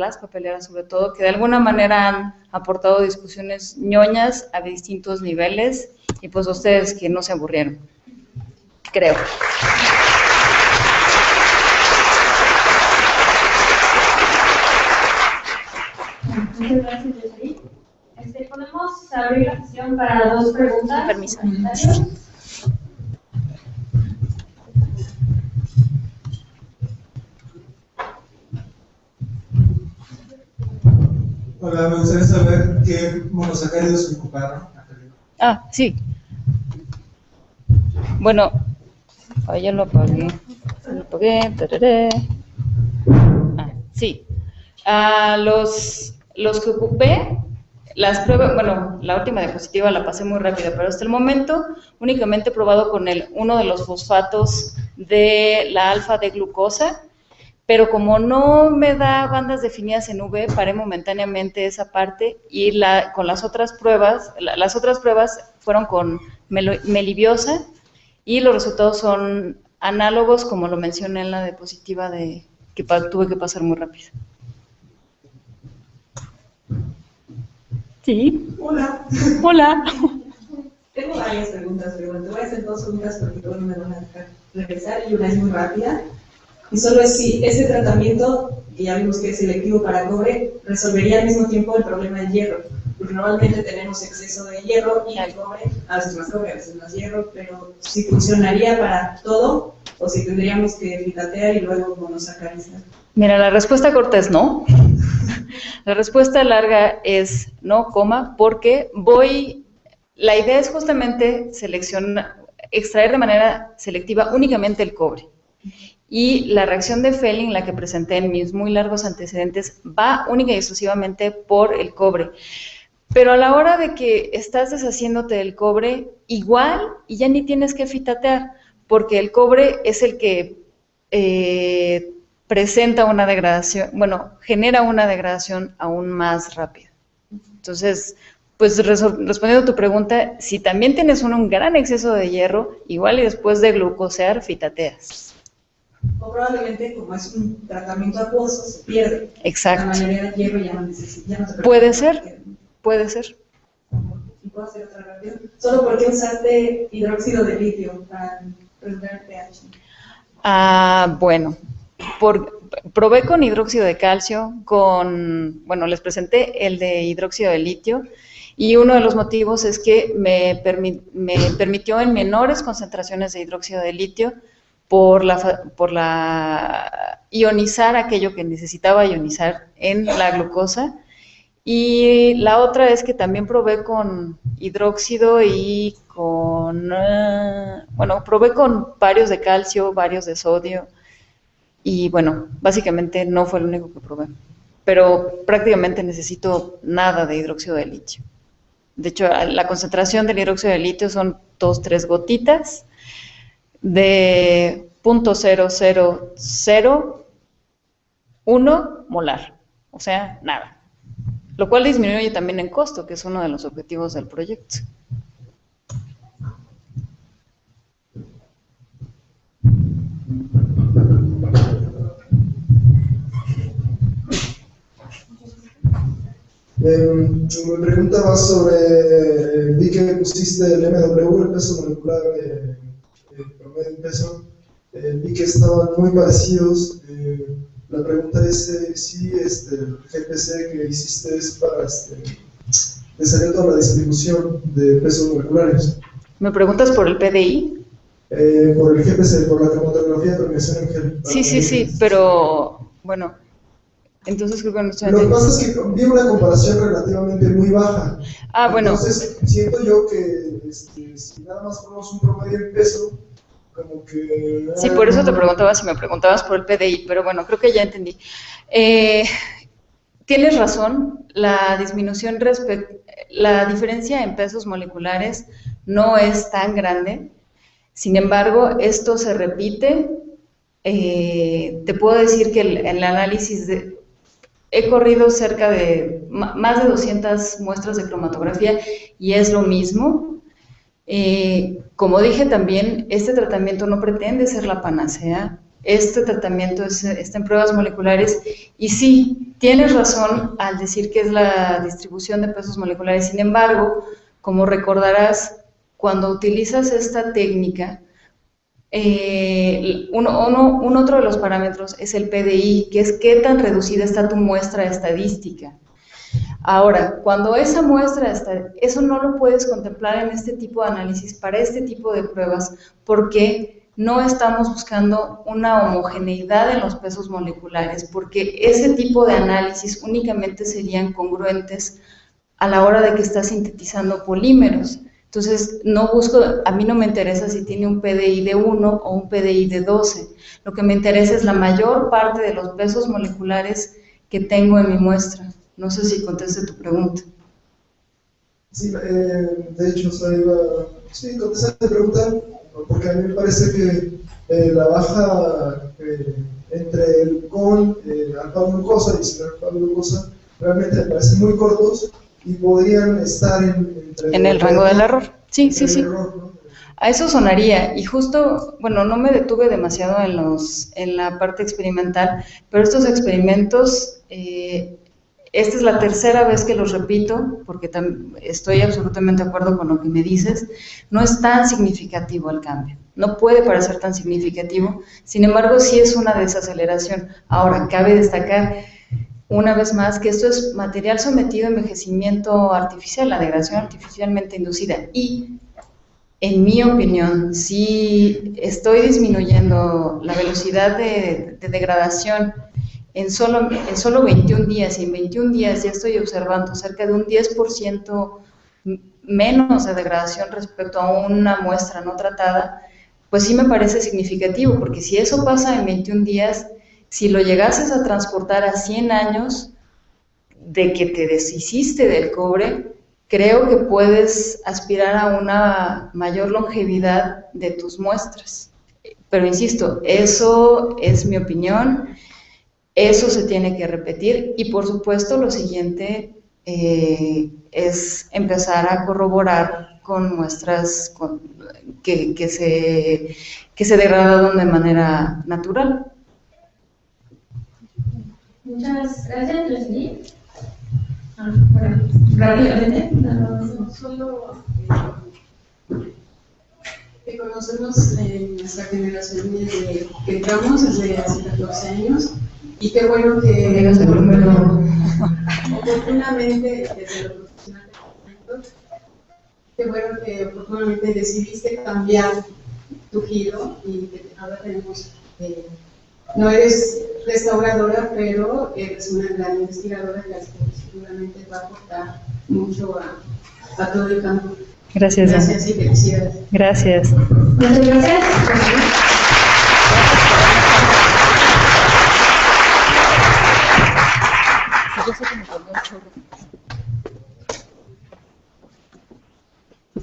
sobre todo, que de alguna manera han aportado discusiones ñoñas a distintos niveles y pues a ustedes que no se aburrieron, creo. Muchas gracias, Jocelyn. ¿Podemos abrir la sesión para 2 preguntas? Permiso. Hola, me gustaría saber qué monosacáridos ocuparon. Ah, sí. Bueno, ya lo apagué. Sí. Los que ocupé, las pruebas, bueno, la última diapositiva la pasé muy rápida, pero hasta el momento únicamente he probado con uno de los fosfatos de la alfa de glucosa, pero como no me da bandas definidas en V, paré momentáneamente esa parte y con las otras pruebas fueron con melibiosa y los resultados son análogos, como lo mencioné en la diapositiva que tuve que pasar muy rápido. Sí. Hola. Hola. Tengo varias preguntas, pero bueno, te voy a hacer 2 preguntas porque luego no me van a dejar regresar y una es muy rápida. Y solo es si este tratamiento, que ya vimos que es selectivo para cobre, resolvería al mismo tiempo el problema del hierro. Porque normalmente tenemos exceso de hierro y el cobre, a veces más cobre, a veces más hierro, pero si funcionaría para todo o si tendríamos que fitatear y luego monosacarizar. Mira, la respuesta corta es no. La respuesta larga es no, porque la idea es justamente extraer de manera selectiva únicamente el cobre. Y la reacción de Fehling, la que presenté en mis muy largos antecedentes, va única y exclusivamente por el cobre. Pero a la hora de que estás deshaciéndote del cobre, igual, y ya ni tienes que fitatear, porque el cobre es el que presenta una degradación, genera una degradación aún más rápida. Entonces, pues respondiendo a tu pregunta, si también tienes un gran exceso de hierro, igual y después de glucosear, fitateas. O probablemente, como es un tratamiento acuoso, se pierde. Exacto. La mayoría del hierro ya no necesita. Puede ser. ¿Y puedo hacer otra rápido? ¿Solo porque usaste hidróxido de litio para regular el pH? Bueno, probé con hidróxido de calcio, les presenté el de hidróxido de litio, y uno de los motivos es que me permitió en menores concentraciones de hidróxido de litio por la ionizar aquello que necesitaba ionizar en la glucosa. Y la otra es que también probé con hidróxido y probé con varios de calcio, varios de sodio, y básicamente no fue el único que probé, pero prácticamente necesito nada de hidróxido de litio. De hecho, la concentración del hidróxido de litio son 2-3 gotitas de 0.0001 molar, o sea, nada. Lo cual disminuye también en costo, que es uno de los objetivos del proyecto. Me preguntaba sobre, vi que pusiste el MW, el peso molecular, promedio en peso, vi que estaban muy parecidos. La pregunta es si el GPC que hiciste es para te salió toda la distribución de pesos moleculares. ¿Me preguntas por el PDI? Por el GPC, por la cromatografía de permeación en gel. Sí, pero entonces creo que no estoy Lo que pasa es que vi una comparación relativamente muy baja. Entonces siento yo que si nada más ponemos un promedio en peso, como que... Sí, por eso te preguntaba si me preguntabas por el PDI, pero creo que ya entendí. Tienes razón, la diferencia en pesos moleculares no es tan grande, sin embargo, esto se repite. Te puedo decir que el análisis he corrido cerca de más de 200 muestras de cromatografía y es lo mismo. Como dije también, este tratamiento no pretende ser la panacea. Este tratamiento está en pruebas moleculares y sí, tienes razón al decir que es la distribución de pesos moleculares. Sin embargo, como recordarás, cuando utilizas esta técnica, un otro de los parámetros es el PDI, que es qué tan reducida está tu muestra estadística. Ahora, cuando esa muestra eso no lo puedes contemplar en este tipo de análisis para este tipo de pruebas, porque no estamos buscando una homogeneidad en los pesos moleculares, porque ese tipo de análisis únicamente serían congruentes a la hora de que estás sintetizando polímeros. Entonces, a mí no me interesa si tiene un PDI de 1 o un PDI de 12. Lo que me interesa es la mayor parte de los pesos moleculares que tengo en mi muestra. No sé si conteste tu pregunta. Sí, de hecho, contestar tu pregunta. porque a mí me parece que la baja entre el con alfa glucosa y sin alfa glucosa realmente me parecen muy cortos y podrían estar en el rango del error. Sí, sí, sí. Error, ¿no? A eso sonaría, y justo, bueno, no me detuve demasiado en la parte experimental, pero estos experimentos, esta es la tercera vez que los repito, porque estoy absolutamente de acuerdo con lo que me dices, no es tan significativo el cambio, no puede parecer tan significativo, sin embargo sí es una desaceleración. Ahora, cabe destacar una vez más que esto es material sometido a envejecimiento artificial, a degradación artificialmente inducida, y en mi opinión, si estoy disminuyendo la velocidad de degradación en solo 21 días, y en 21 días ya estoy observando cerca de un 10% menos de degradación respecto a una muestra no tratada, pues sí me parece significativo, porque si eso pasa en 21 días, si lo llegases a transportar a 100 años de que te deshiciste del cobre, creo que puedes aspirar a una mayor longevidad de tus muestras. Pero insisto, eso es mi opinión, eso se tiene que repetir y por supuesto lo siguiente es empezar a corroborar con muestras que se degradaron de manera natural. Muchas gracias, Leslie. Bueno, rápidamente. Solo que conocemos en nuestra generación que entramos desde hace 14 años y qué bueno que oportunamente, desde lo profesional, qué bueno que oportunamente decidiste cambiar tu giro y que ahora tenemos, no eres restauradora, pero eres una gran investigadora que seguramente va a aportar mucho a todo el campo. Gracias. Gracias y felicidades. Gracias. Muchas gracias.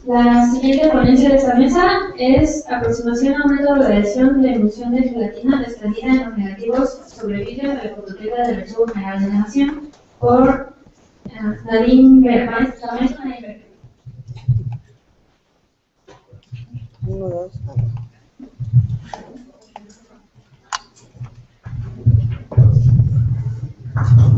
La siguiente ponencia de esta mesa es aproximación a un método de adhesión de emulsión de gelatina desprendida en los negativos sobre vidrio de la Fototeca del Archivo General de la Nación por Nadine Berger.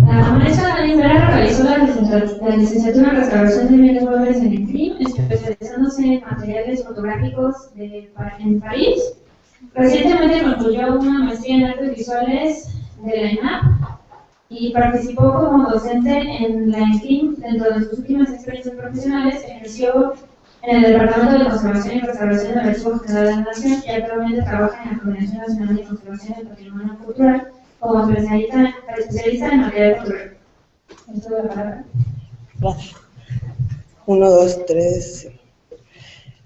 La maestra Nadine Berger realizó la licenciatura en restauración de bienes muebles en el CRIM, especializándose en materiales fotográficos en París. Recientemente concluyó una maestría en artes visuales de la ENAP y participó como docente en la ENCRIM. Dentro de sus últimas experiencias profesionales, ejerció en el Departamento de Conservación y Restauración del Archivo General de la Nación y actualmente trabaja en la Coordinación Nacional de Conservación del Patrimonio Cultural como especialista en material fotográfico. Esto es la palabra. Gracias. 1, 2, 3.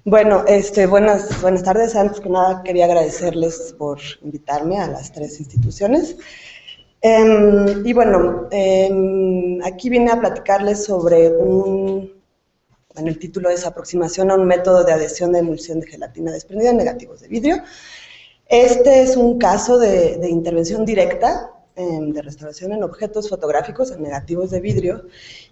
Bueno, buenas tardes. Antes que nada quería agradecerles por invitarme a las 3 instituciones. Y bueno, aquí vine a platicarles sobre el título es Aproximación a un método de adhesión de emulsión de gelatina desprendida en negativos de vidrio. Este es un caso de intervención directa de restauración en objetos fotográficos en negativos de vidrio,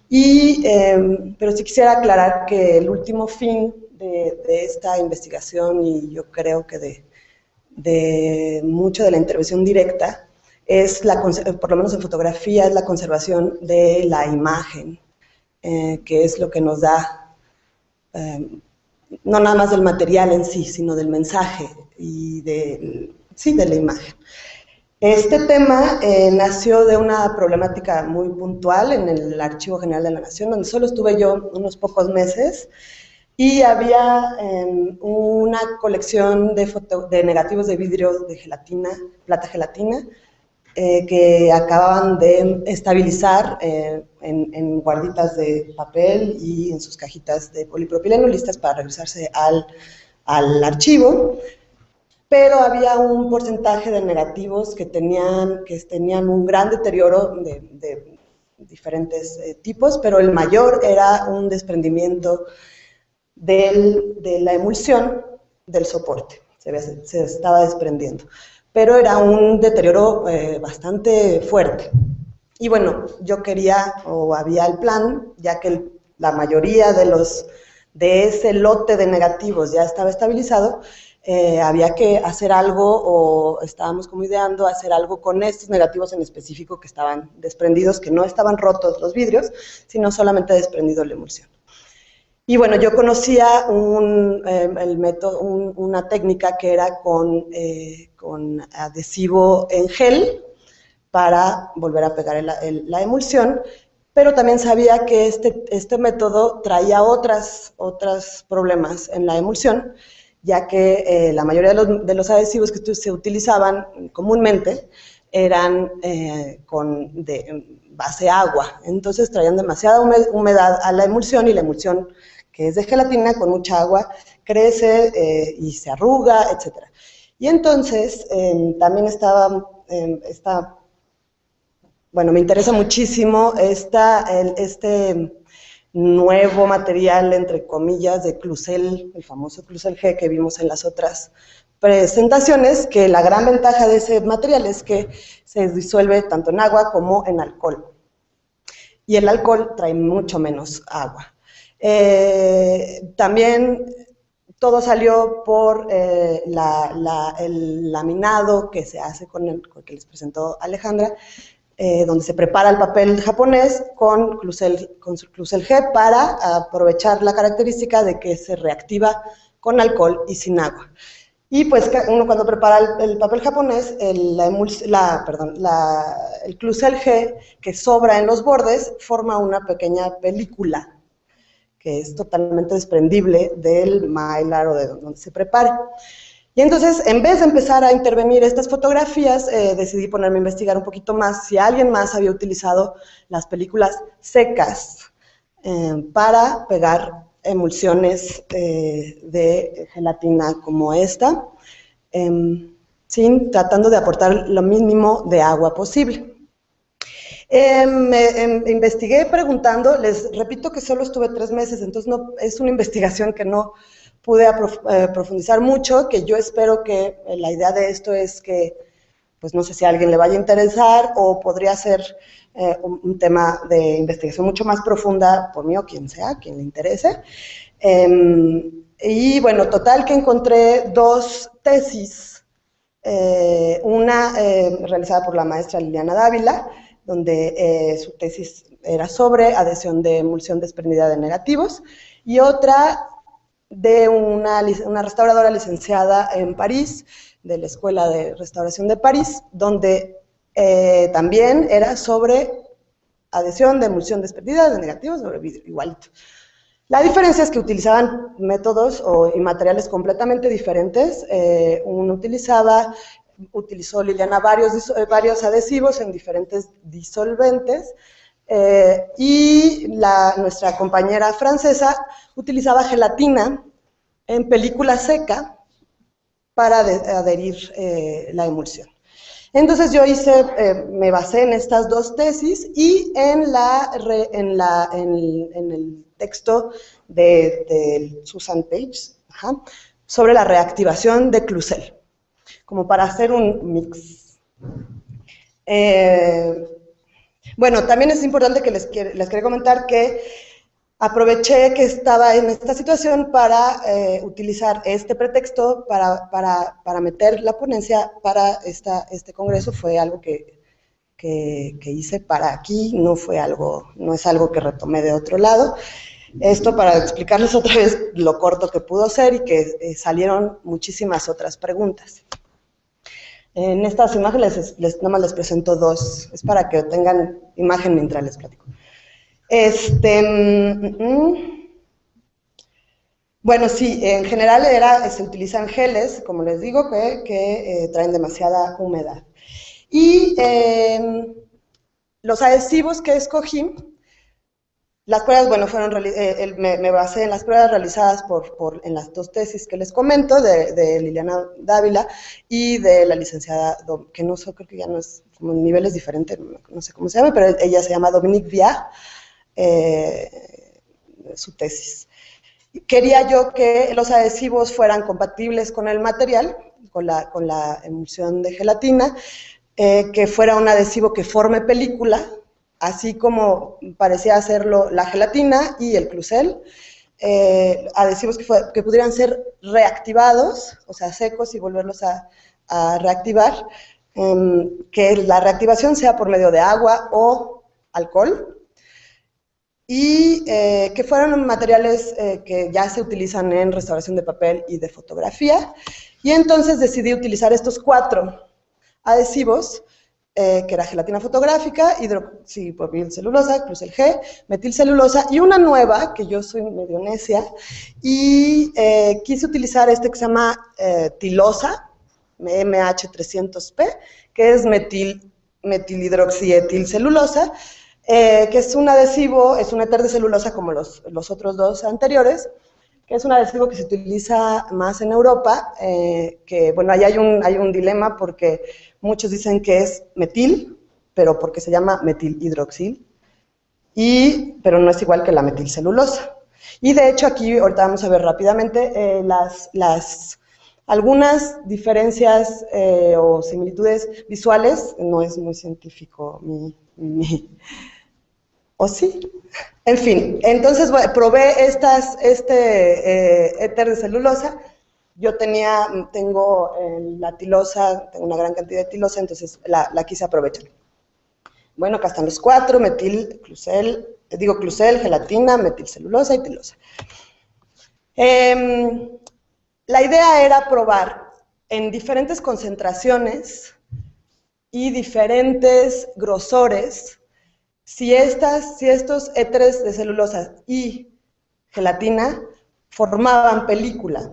pero sí quisiera aclarar que el último fin de esta investigación, y yo creo que de mucho de la intervención directa, es por lo menos en fotografía, es la conservación de la imagen, que es lo que nos da, no nada más del material en sí, sino del mensaje y de la imagen. Este tema nació de una problemática muy puntual en el Archivo General de la Nación, donde solo estuve yo unos pocos meses, y había una colección de negativos de vidrio de gelatina, plata gelatina, que acababan de estabilizar en guarditas de papel y en sus cajitas de polipropileno listas para regresarse al archivo, pero había un porcentaje de negativos que tenían un gran deterioro de diferentes tipos, pero el mayor era un desprendimiento de la emulsión del soporte, se estaba desprendiendo. Pero era un deterioro bastante fuerte. Y bueno, yo quería, o había el plan, ya que la mayoría de ese lote de negativos ya estaba estabilizado, había que hacer algo, o estábamos como ideando hacer algo con estos negativos en específico que estaban desprendidos, que no estaban rotos los vidrios, sino solamente desprendido la emulsión. Y bueno, yo conocía una técnica que era con adhesivo en gel para volver a pegar la emulsión, pero también sabía que este método traía otros problemas en la emulsión, ya que la mayoría de los adhesivos que se utilizaban comúnmente eran de base agua, entonces traían demasiada humedad a la emulsión, y la emulsión, que es de gelatina con mucha agua, crece y se arruga, etc. Y entonces también me interesa muchísimo este nuevo material, entre comillas, de Clucel, el famoso Clucel G que vimos en las otras presentaciones, que la gran ventaja de ese material es que se disuelve tanto en agua como en alcohol. Y el alcohol trae mucho menos agua. También todo salió por el laminado que se hace con el que les presentó Alejandra, donde se prepara el papel japonés con Clucel G para aprovechar la característica de que se reactiva con alcohol y sin agua. Y pues uno cuando prepara el papel japonés, el Clucel G que sobra en los bordes forma una pequeña película que es totalmente desprendible del mylar o de donde se prepare. Y entonces, en vez de empezar a intervenir estas fotografías, decidí ponerme a investigar un poquito más si alguien más había utilizado las películas secas para pegar emulsiones de gelatina como esta, tratando de aportar lo mínimo de agua posible. Investigué preguntando, les repito que solo estuve 3 meses, entonces no, es una investigación que no pude profundizar mucho, que yo espero que la idea de esto es que, pues no sé si a alguien le vaya a interesar, o podría ser un tema de investigación mucho más profunda por mí o quien sea, quien le interese. Y bueno, total que encontré 2 tesis, una realizada por la maestra Liliana Dávila, donde su tesis era sobre adhesión de emulsión desprendida de negativos, y otra de una restauradora licenciada en París, de la Escuela de Restauración de París, donde también era sobre adhesión de emulsión desprendida de negativos sobre vidrio, igualito. La diferencia es que utilizaban métodos y materiales completamente diferentes. Uno utilizó Liliana varios adhesivos en diferentes disolventes, y nuestra compañera francesa utilizaba gelatina en película seca para adherir la emulsión. Entonces yo me basé en estas 2 tesis y en el texto de Susan Page, sobre la reactivación de Clucel, como para hacer un mix. Bueno, también es importante que les quería comentar que aproveché que estaba en esta situación para utilizar este pretexto para meter la ponencia para este congreso. Fue algo que hice para aquí, no es algo que retomé de otro lado. Esto para explicarles otra vez lo corto que pudo ser y que salieron muchísimas otras preguntas. En estas imágenes nada más les presento 2, es para que tengan imagen mientras les platico. Bueno, sí, en general se utilizan geles, como les digo, que traen demasiada humedad. Y los adhesivos que escogí, las pruebas, bueno, me basé en las pruebas realizadas en las 2 tesis que les comento, de Liliana Dávila y de la licenciada, que no sé, creo que ya no es, como en niveles diferentes, no sé cómo se llama, pero ella se llama Dominique Viard, su tesis. Quería yo que los adhesivos fueran compatibles con el material, con la emulsión de gelatina, que fuera un adhesivo que forme película, así como parecía hacerlo la gelatina y el Clucel. Adhesivos que pudieran ser reactivados, o sea, secos y volverlos a reactivar, que la reactivación sea por medio de agua o alcohol, y que fueran materiales que ya se utilizan en restauración de papel y de fotografía. Y entonces decidí utilizar estos 4 adhesivos, que era gelatina fotográfica, hidroxipropilcelulosa, Clucel G, metilcelulosa, y una nueva, que yo soy medio necia, y quise utilizar este que se llama tilosa, MH300P, que es metilhidroxietilcelulosa, que es un adhesivo, es un éter de celulosa como los otros 2 anteriores, que es un adhesivo que se utiliza más en Europa, que, bueno, ahí hay un dilema porque muchos dicen que es metil, pero porque se llama metilhidroxil, pero no es igual que la metilcelulosa. Y de hecho aquí, ahorita vamos a ver rápidamente algunas diferencias o similitudes visuales. No es muy científico ¿o sí? En fin, entonces probé este éter de celulosa. Yo tengo la tilosa, tengo una gran cantidad de tilosa, entonces la quise aprovechar. Bueno, acá están los 4, Clucel, gelatina, metilcelulosa y tilosa. La idea era probar en diferentes concentraciones y diferentes grosores si estos éteres de celulosa y gelatina formaban película,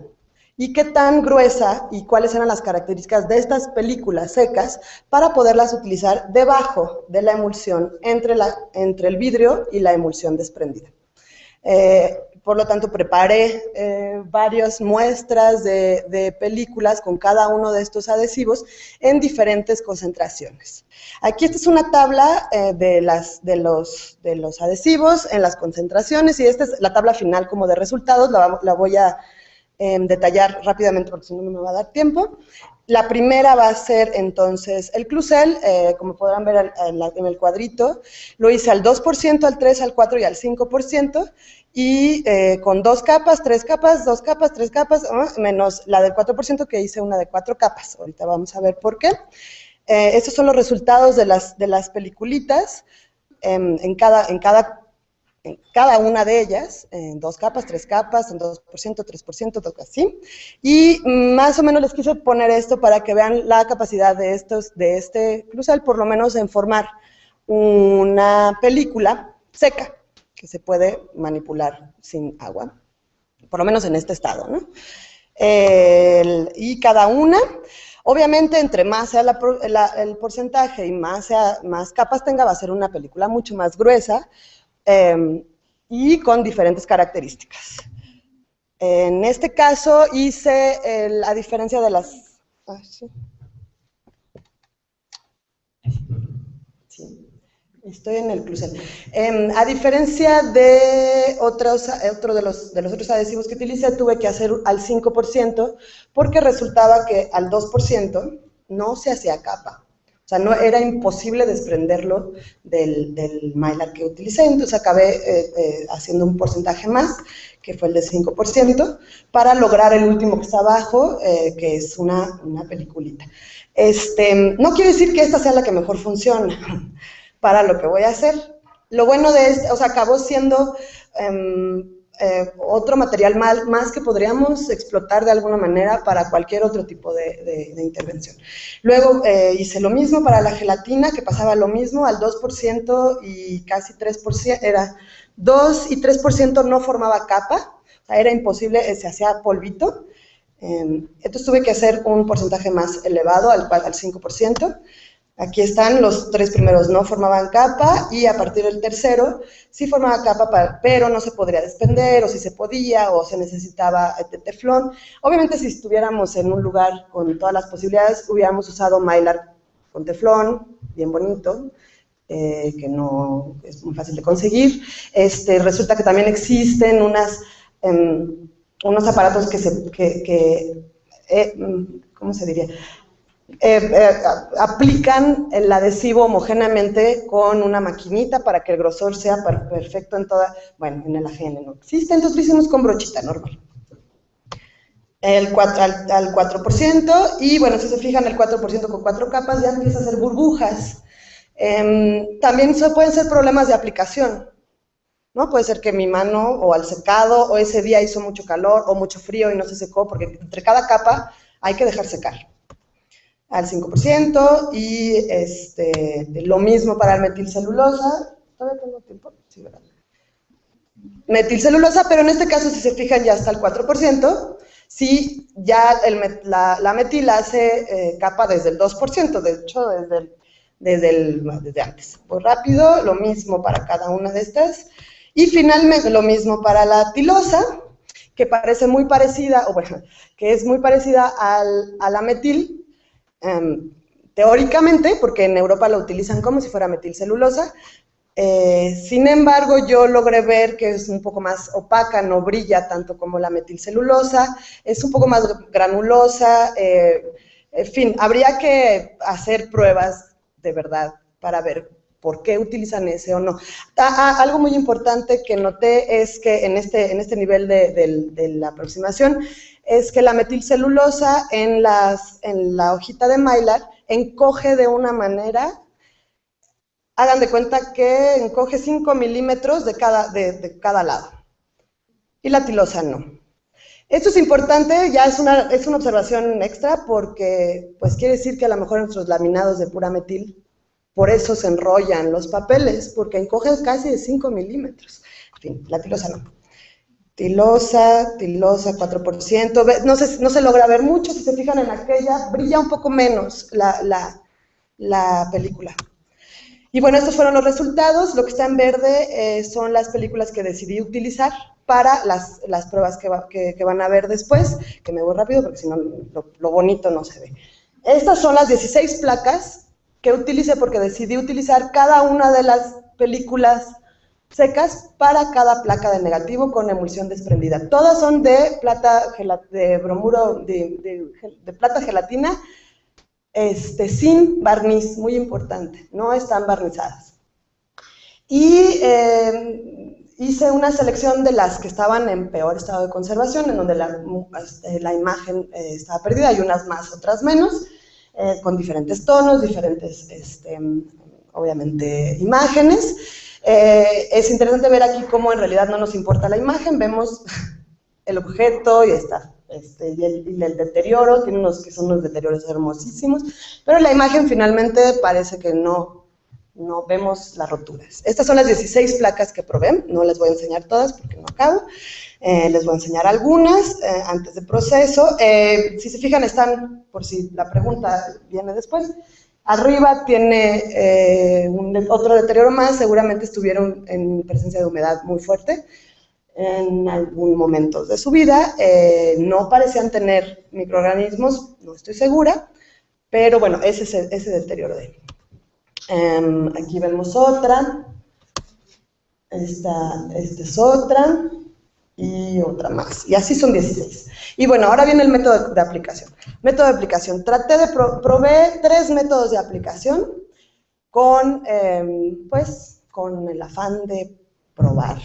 y qué tan gruesa y cuáles eran las características de estas películas secas para poderlas utilizar debajo de la emulsión entre el vidrio y la emulsión desprendida. Por lo tanto, preparé varias muestras de películas con cada uno de estos adhesivos en diferentes concentraciones. Aquí esta es una tabla de los adhesivos en las concentraciones, y esta es la tabla final como de resultados. La voy a detallar rápidamente porque si no, no me va a dar tiempo. La primera va a ser entonces el Clucel, como podrán ver en el cuadrito, lo hice al 2%, al 3%, al 4% y al 5%, y con 2 capas, 3 capas, 2 capas, 3 capas, menos la del 4% que hice una de 4 capas. Ahorita vamos a ver por qué. Estos son los resultados de las peliculitas en cada una de ellas, en 2 capas, 3 capas, en 2%, 3%, todo así. Y más o menos les quise poner esto para que vean la capacidad de este Clucel, por lo menos en formar una película seca, que se puede manipular sin agua, por lo menos en este estado, ¿no? Y cada una, obviamente, entre más sea el porcentaje y más capas tenga, va a ser una película mucho más gruesa, y con diferentes características. En este caso hice, a diferencia de las... Sí, estoy en el Clucel. A diferencia de otro de los otros adhesivos que utilicé, tuve que hacer al 5%, porque resultaba que al 2% no se hacía capa. O sea, no era imposible desprenderlo del mylar que utilicé, entonces acabé haciendo un porcentaje más, que fue el de 5%, para lograr el último que está abajo, que es una peliculita. No quiere decir que esta sea la que mejor funciona para lo que voy a hacer. Lo bueno de o sea, acabó siendo otro material más que podríamos explotar de alguna manera para cualquier otro tipo de intervención. Luego hice lo mismo para la gelatina, que pasaba lo mismo, al 2% y casi 3%, era 2 y 3% no formaba capa, o sea, era imposible, se hacía polvito. Entonces tuve que hacer un porcentaje más elevado, al 5%. Aquí están, los 3 primeros no formaban capa, y a partir del tercero sí formaba capa, pero no se podría desprender, o si se podía, o se necesitaba teflón. Obviamente, si estuviéramos en un lugar con todas las posibilidades, hubiéramos usado mylar con teflón, bien bonito, que no es muy fácil de conseguir. Resulta que también existen unas unos aparatos ¿cómo se diría? Aplican el adhesivo homogéneamente con una maquinita para que el grosor sea perfecto en toda, bueno, en el AGN no existe, entonces lo hicimos con brochita normal. Al 4%, y bueno, si se fijan, el 4% con 4 capas ya empieza a hacer burbujas. También pueden ser problemas de aplicación, ¿no? Puede ser que mi mano, o al secado, o ese día hizo mucho calor, o mucho frío y no se secó, porque entre cada capa hay que dejar secar. Al 5%, y lo mismo para el metilcelulosa. ¿Todavía tengo tiempo? Sí, ¿verdad? Metilcelulosa, pero en este caso, si se fijan, ya está el 4%. Sí, ya la metil hace capa desde el 2%, de hecho, desde antes. Muy rápido, lo mismo para cada una de estas. Y finalmente, lo mismo para la tilosa, que parece muy parecida, o bueno, que es muy parecida a la metil, teóricamente, porque en Europa la utilizan como si fuera metilcelulosa. Sin embargo, yo logré ver que es un poco más opaca, no brilla tanto como la metilcelulosa, es un poco más granulosa, en fin, habría que hacer pruebas de verdad para ver por qué utilizan ese o no. Algo muy importante que noté es que en este nivel de la aproximación, es que la metilcelulosa en la hojita de Mylar encoge de una manera. Hagan de cuenta que encoge 5 milímetros de cada lado, y la tilosa no. Esto es importante, ya es una observación extra, porque pues quiere decir que a lo mejor nuestros laminados de pura metil, por eso se enrollan los papeles, porque encoge casi de 5 milímetros. En fin, la tilosa no. Tilosa, 4%, no se logra ver mucho, si se fijan en aquella, brilla un poco menos la película. Y bueno, estos fueron los resultados. Lo que está en verde son las películas que decidí utilizar para las pruebas que van a ver después, que me voy rápido porque si no lo bonito no se ve. Estas son las 16 placas que utilicé porque decidí utilizar cada una de las películas secas para cada placa de negativo con emulsión desprendida. Todas son de plata, de bromuro, de plata gelatina, sin barniz, muy importante, no están barnizadas. Y hice una selección de las que estaban en peor estado de conservación, en donde la imagen estaba perdida, y unas más, otras menos, con diferentes tonos, diferentes, obviamente, imágenes. Es interesante ver aquí cómo en realidad no nos importa la imagen, vemos el objeto y está. Y el deterioro, tiene que son unos deterioros hermosísimos, pero la imagen finalmente parece que no vemos las roturas. Estas son las 16 placas que probé, no les voy a enseñar todas porque no acabo, les voy a enseñar algunas antes del proceso. Si se fijan, están, por si la pregunta viene después, arriba tiene otro deterioro más, seguramente estuvieron en presencia de humedad muy fuerte en algún momento de su vida, no parecían tener microorganismos, no estoy segura, pero bueno, ese es ese deterioro de ahí. Aquí vemos otra, esta es otra, y otra más, y así son 16. Y bueno, ahora viene el método de aplicación. Método de aplicación, probé 3 métodos de aplicación con el afán de probar.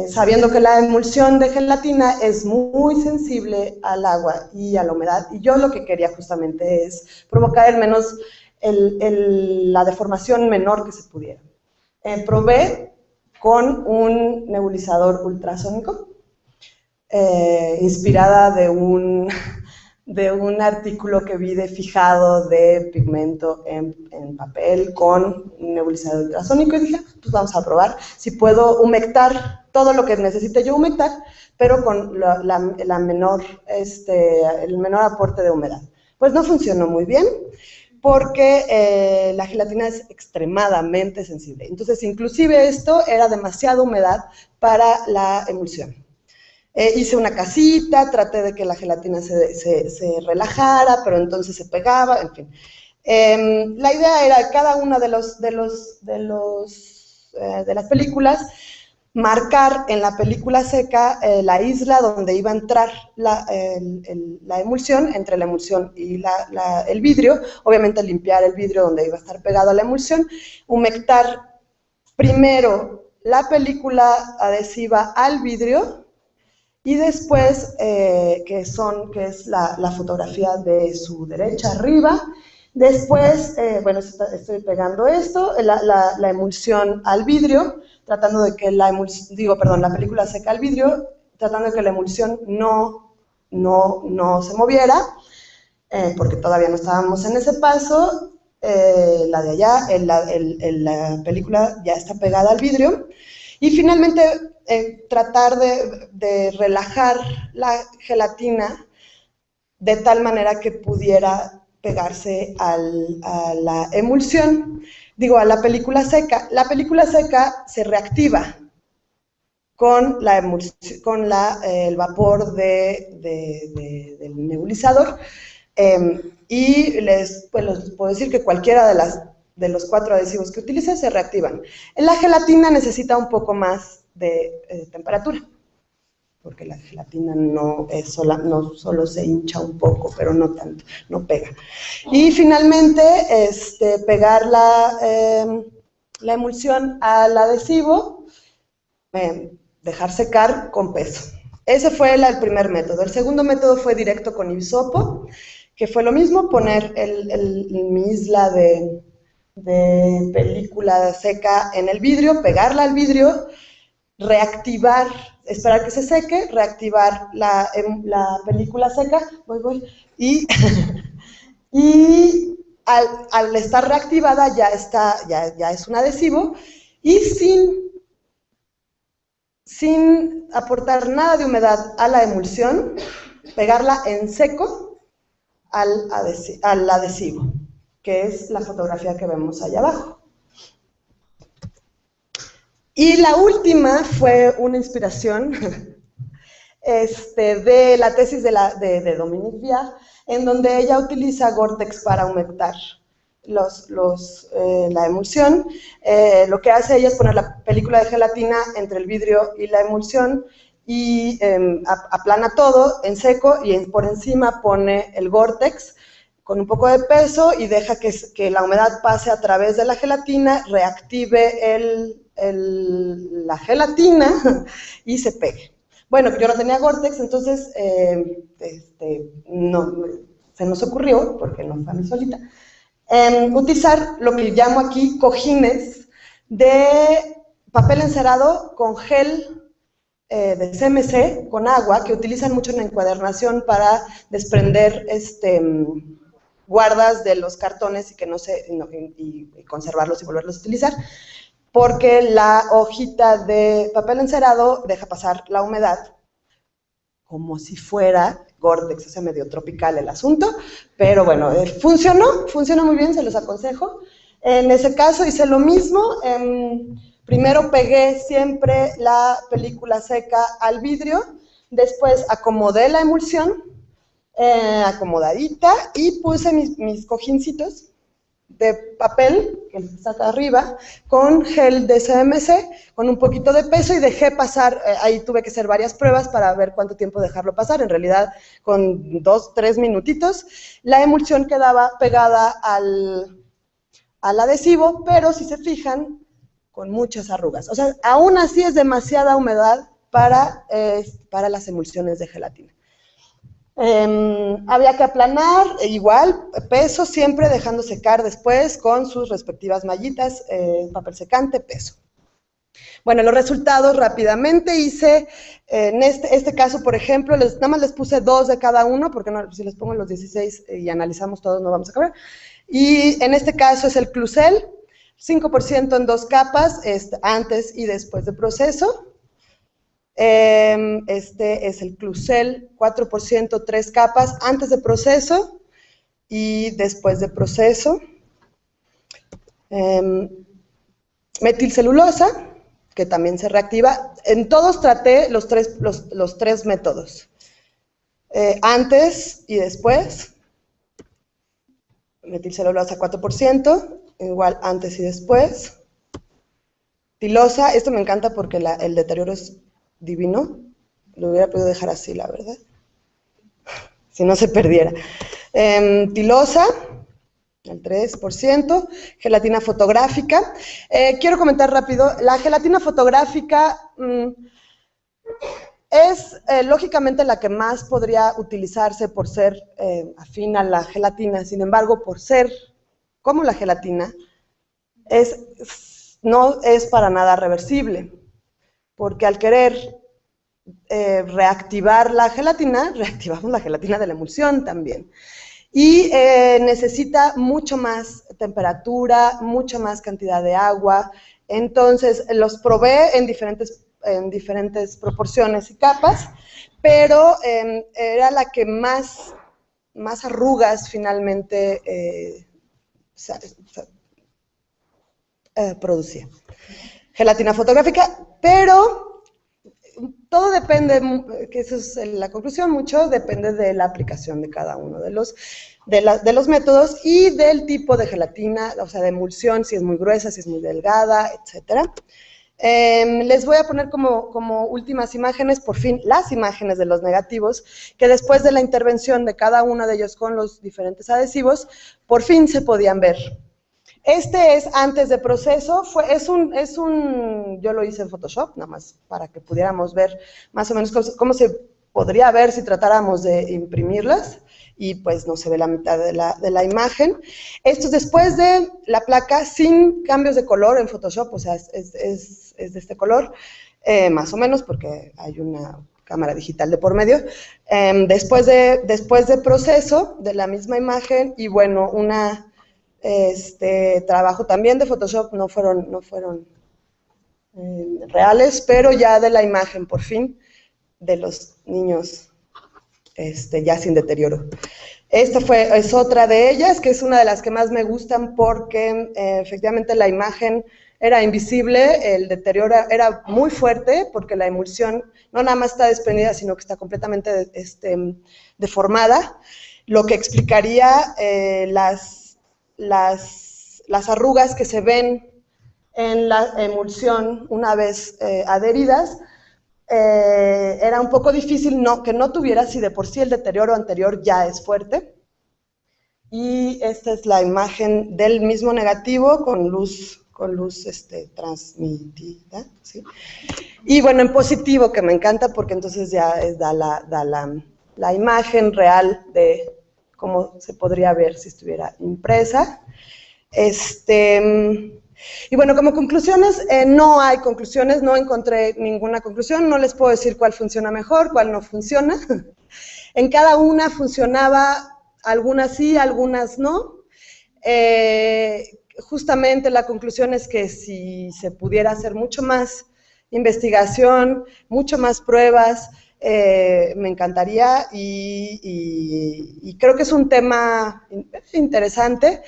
Sabiendo que la emulsión de gelatina es muy sensible al agua y a la humedad, y yo lo que quería justamente es provocar la deformación menor que se pudiera. Probé con un nebulizador ultrasónico, inspirada de un artículo que vi de fijado de pigmento en papel con un nebulizador ultrasónico, y dije, pues vamos a probar si puedo humectar todo lo que necesite yo humectar, pero con el menor aporte de humedad. Pues no funcionó muy bien, porque la gelatina es extremadamente sensible. Entonces, inclusive esto era demasiada humedad para la emulsión. Hice una casita, traté de que la gelatina se relajara, pero entonces se pegaba, en fin. La idea era cada una de las películas marcar en la película seca la isla donde iba a entrar la emulsión, entre la emulsión y el vidrio, obviamente limpiar el vidrio donde iba a estar pegado a la emulsión, humectar primero la película adhesiva al vidrio y después, que es la fotografía de su derecha arriba, después, bueno, estoy pegando esto, la emulsión al vidrio, tratando de que la película seca al vidrio, tratando de que la emulsión no se moviera, porque todavía no estábamos en ese paso. La de allá, la película ya está pegada al vidrio, y finalmente tratar de relajar la gelatina de tal manera que pudiera pegarse a la emulsión, a la película seca. La película seca se reactiva con el vapor del nebulizador, y les puedo decir que cualquiera de los 4 adhesivos que utilice se reactivan. La gelatina necesita un poco más de temperatura, porque la gelatina no solo se hincha un poco, pero no tanto, no pega. Y finalmente, pegar la emulsión al adhesivo, dejar secar con peso. Ese fue el primer método. El segundo método fue directo con hisopo, que fue lo mismo, poner mi isla de película seca en el vidrio, pegarla al vidrio, reactivar, esperar que se seque, reactivar la película seca, y al estar reactivada ya es un adhesivo, y sin aportar nada de humedad a la emulsión, pegarla en seco al adhesivo, que es la fotografía que vemos allá abajo. Y la última fue una inspiración de la tesis de Dominique Viard, en donde ella utiliza Gore-Tex para humectar la emulsión. Lo que hace ella es poner la película de gelatina entre el vidrio y la emulsión, y aplana todo en seco, y por encima pone el Gore-Tex con un poco de peso, y deja que la humedad pase a través de la gelatina, reactive la gelatina y se pegue. Bueno, yo no tenía Gore-Tex, entonces se nos ocurrió, porque no fue a mí solita, utilizar lo que llamo aquí cojines de papel encerado con gel de CMC con agua, que utilizan mucho en la encuadernación para desprender guardas de los cartones y conservarlos y volverlos a utilizar, porque la hojita de papel encerado deja pasar la humedad como si fuera Gore-Tex. O sea, medio tropical el asunto, pero bueno, funcionó muy bien, se los aconsejo. En ese caso hice lo mismo. Primero pegué siempre la película seca al vidrio, después acomodé la emulsión, acomodadita, y puse mis cojincitos de papel, que está acá arriba, con gel de CMC, con un poquito de peso, y dejé pasar, ahí tuve que hacer varias pruebas para ver cuánto tiempo dejarlo pasar. En realidad, con 2-3 minutitos, la emulsión quedaba pegada al adhesivo, pero si se fijan, con muchas arrugas. O sea, aún así es demasiada humedad para las emulsiones de gelatina. Había que aplanar, igual, peso, siempre dejando secar después con sus respectivas mallitas, papel secante, peso. Bueno, los resultados rápidamente hice, en este caso, por ejemplo, nada más les puse 2 de cada uno, porque si les pongo los 16 y analizamos todos no vamos a acabar. Y en este caso es el Clucel, 5% en 2 capas, antes y después de proceso. Este es el Clucel, 4%, 3 capas, antes de proceso y después de proceso. Metilcelulosa, que también se reactiva. En todos traté los tres métodos, antes y después. Metilcelulosa 4%, igual antes y después. Tilosa, esto me encanta porque el deterioro es divino. Lo hubiera podido dejar así, la verdad. Si no se perdiera. Tilosa, al 3%. Gelatina fotográfica. Quiero comentar rápido. La gelatina fotográfica es lógicamente la que más podría utilizarse por ser afín a la gelatina. Sin embargo, por ser como la gelatina, no es para nada reversible, porque al querer reactivar la gelatina, reactivamos la gelatina de la emulsión también. Y necesita mucho más temperatura, mucha más cantidad de agua. Entonces, los probé en diferentes proporciones y capas, pero era la que más arrugas finalmente producía. Gelatina fotográfica, pero todo depende, que esa es la conclusión, mucho depende de la aplicación de cada uno de los métodos y del tipo de gelatina, o sea, de emulsión, si es muy gruesa, si es muy delgada, etcétera. Les voy a poner como últimas imágenes, por fin, las imágenes de los negativos, que después de la intervención de cada uno de ellos con los diferentes adhesivos, por fin se podían ver. Este es antes de proceso, yo lo hice en Photoshop, nada más para que pudiéramos ver más o menos cómo se podría ver si tratáramos de imprimirlas, y pues no se ve la mitad de la imagen. Esto es después de la placa sin cambios de color en Photoshop, o sea, es de este color, más o menos, porque hay una cámara digital de por medio. Después de proceso de la misma imagen, y bueno, trabajo también de Photoshop, no fueron reales, pero ya de la imagen, por fin, de los niños ya sin deterioro. Esta es otra de ellas, que es una de las que más me gustan porque efectivamente la imagen era invisible, el deterioro era muy fuerte porque la emulsión no nada más está desprendida, sino que está completamente deformada, lo que explicaría las arrugas que se ven en la emulsión una vez adheridas. Era un poco difícil que no tuviera, si de por sí el deterioro anterior ya es fuerte. Y esta es la imagen del mismo negativo con luz transmitida, ¿sí? Y bueno, en positivo, que me encanta porque entonces ya da la imagen real de cómo se podría ver si estuviera impresa. Y bueno, como conclusiones, no hay conclusiones, no encontré ninguna conclusión, no les puedo decir cuál funciona mejor, cuál no funciona. En cada una funcionaba, algunas sí, algunas no. Justamente la conclusión es que si se pudiera hacer mucho más investigación, mucho más pruebas, me encantaría, y creo que es un tema interesante.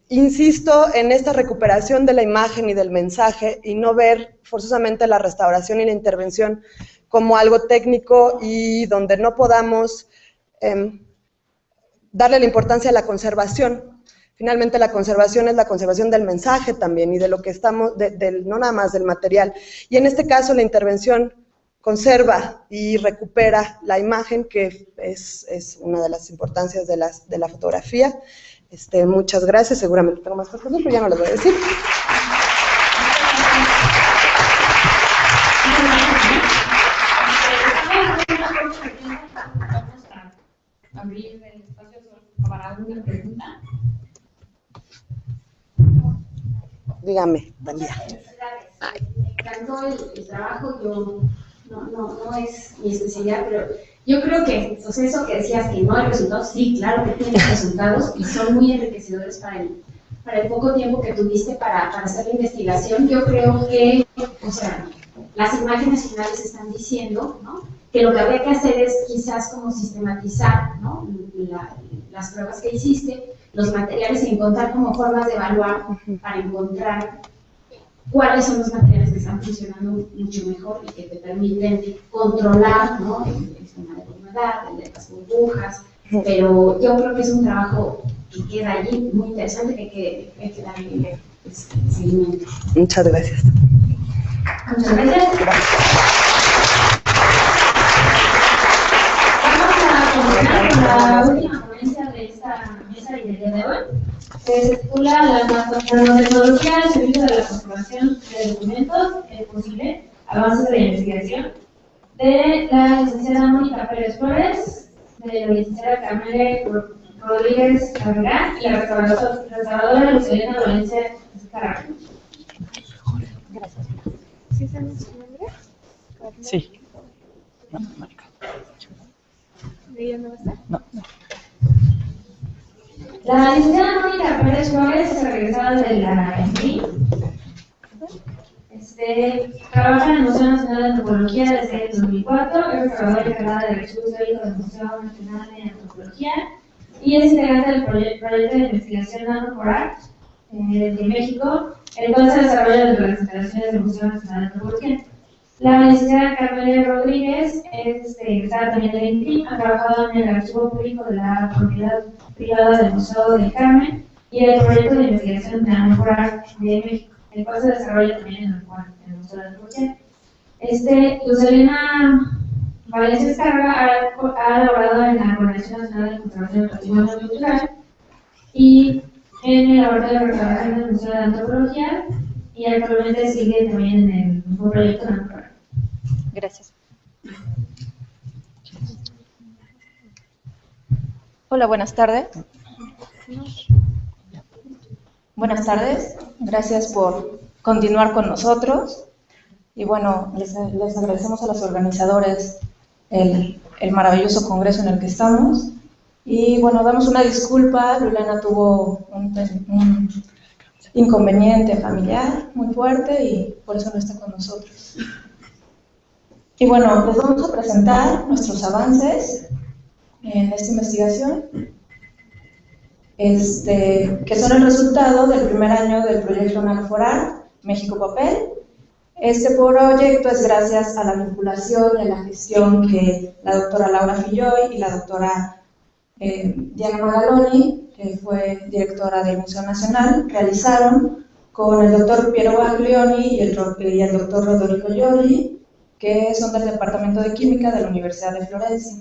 Insisto en esta recuperación de la imagen y del mensaje y no ver forzosamente la restauración y la intervención como algo técnico y donde no podamos darle la importancia a la conservación. Finalmente la conservación es la conservación del mensaje también y de lo que estamos, no nada más del material. Y en este caso la intervención conserva y recupera la imagen, que es una de las importancias de la fotografía. Muchas gracias, seguramente tengo más cosas, pero ya no las voy a decir. Abrir el espacio para una pregunta. Dígame, Dalia. Me encantó el trabajo, yo no es mi especialidad, pero yo creo que, o sea, eso que decías que no hay resultados, sí, claro que tienes resultados y son muy enriquecedores para el poco tiempo que tuviste para hacer la investigación. Yo creo que, o sea, las imágenes finales están diciendo, ¿no?, que lo que habría que hacer es quizás como sistematizar, ¿no?, las pruebas que hiciste, los materiales, y encontrar como formas de evaluar para encontrar cuáles son los materiales que están funcionando mucho mejor y que te permiten controlar, ¿no?, el tema de la humedad, el de las burbujas. Pero yo creo que es un trabajo que queda allí muy interesante, que hay que darle seguimiento. Muchas gracias. Muchas gracias. Vamos a continuar con la última ponencia de esta mesa y del día de hoy, que se titula La metodología al servicio de la conservación de documentos, es posible, avances de la investigación, de la licenciada Mónica Pérez Flores, de la licenciada Carmele Rodríguez Carrera y la restauradora Lucelena Valencia Escarra. Gracias. ¿Sí saben su nombre? Sí. No, Mónica. ¿De ella no va a estar? No. La licenciada Mónica Pérez Flores es egresada de la ENRI. Trabaja en el Museo Nacional de Antropología desde el 2004, es restauradora encargada del archivo histórico del Museo Nacional de Antropología y es integrante del proyecto de investigación Nano4Art de México, el cual se desarrolla desde las instalaciones del Museo Nacional de Antropología. La licenciada Carmele Rodríguez es egresada también del INPI, ha trabajado en el archivo público de la propiedad privada del Museo del Carmen y el proyecto de investigación Nano4Art de México, el cual se desarrolla también en el Museo de Antropología. Lucelena Valencia Escarra ha elaborado en la Organización Nacional de Conservación del Patrimonio Cultural y en el Laboratorio de Restauración del Museo de Antropología y actualmente sigue también en el mismo proyecto Nano4Art. Gracias. Hola, buenas tardes. Buenas tardes, gracias por continuar con nosotros. Y bueno, les agradecemos a los organizadores el maravilloso congreso en el que estamos. Y bueno, damos una disculpa, Lulena tuvo un inconveniente familiar muy fuerte y por eso no está con nosotros. Y bueno, les vamos a presentar nuestros avances en esta investigación, que son el resultado del primer año del proyecto Nano4Art, México Papel. Este proyecto es gracias a la vinculación y a la gestión que la doctora Laura Filloy y la doctora Diana Magaloni, que fue directora del Museo Nacional, realizaron con el doctor Piero Baglioni y el doctor Rodrigo Giorgi, que son del Departamento de Química de la Universidad de Florencia.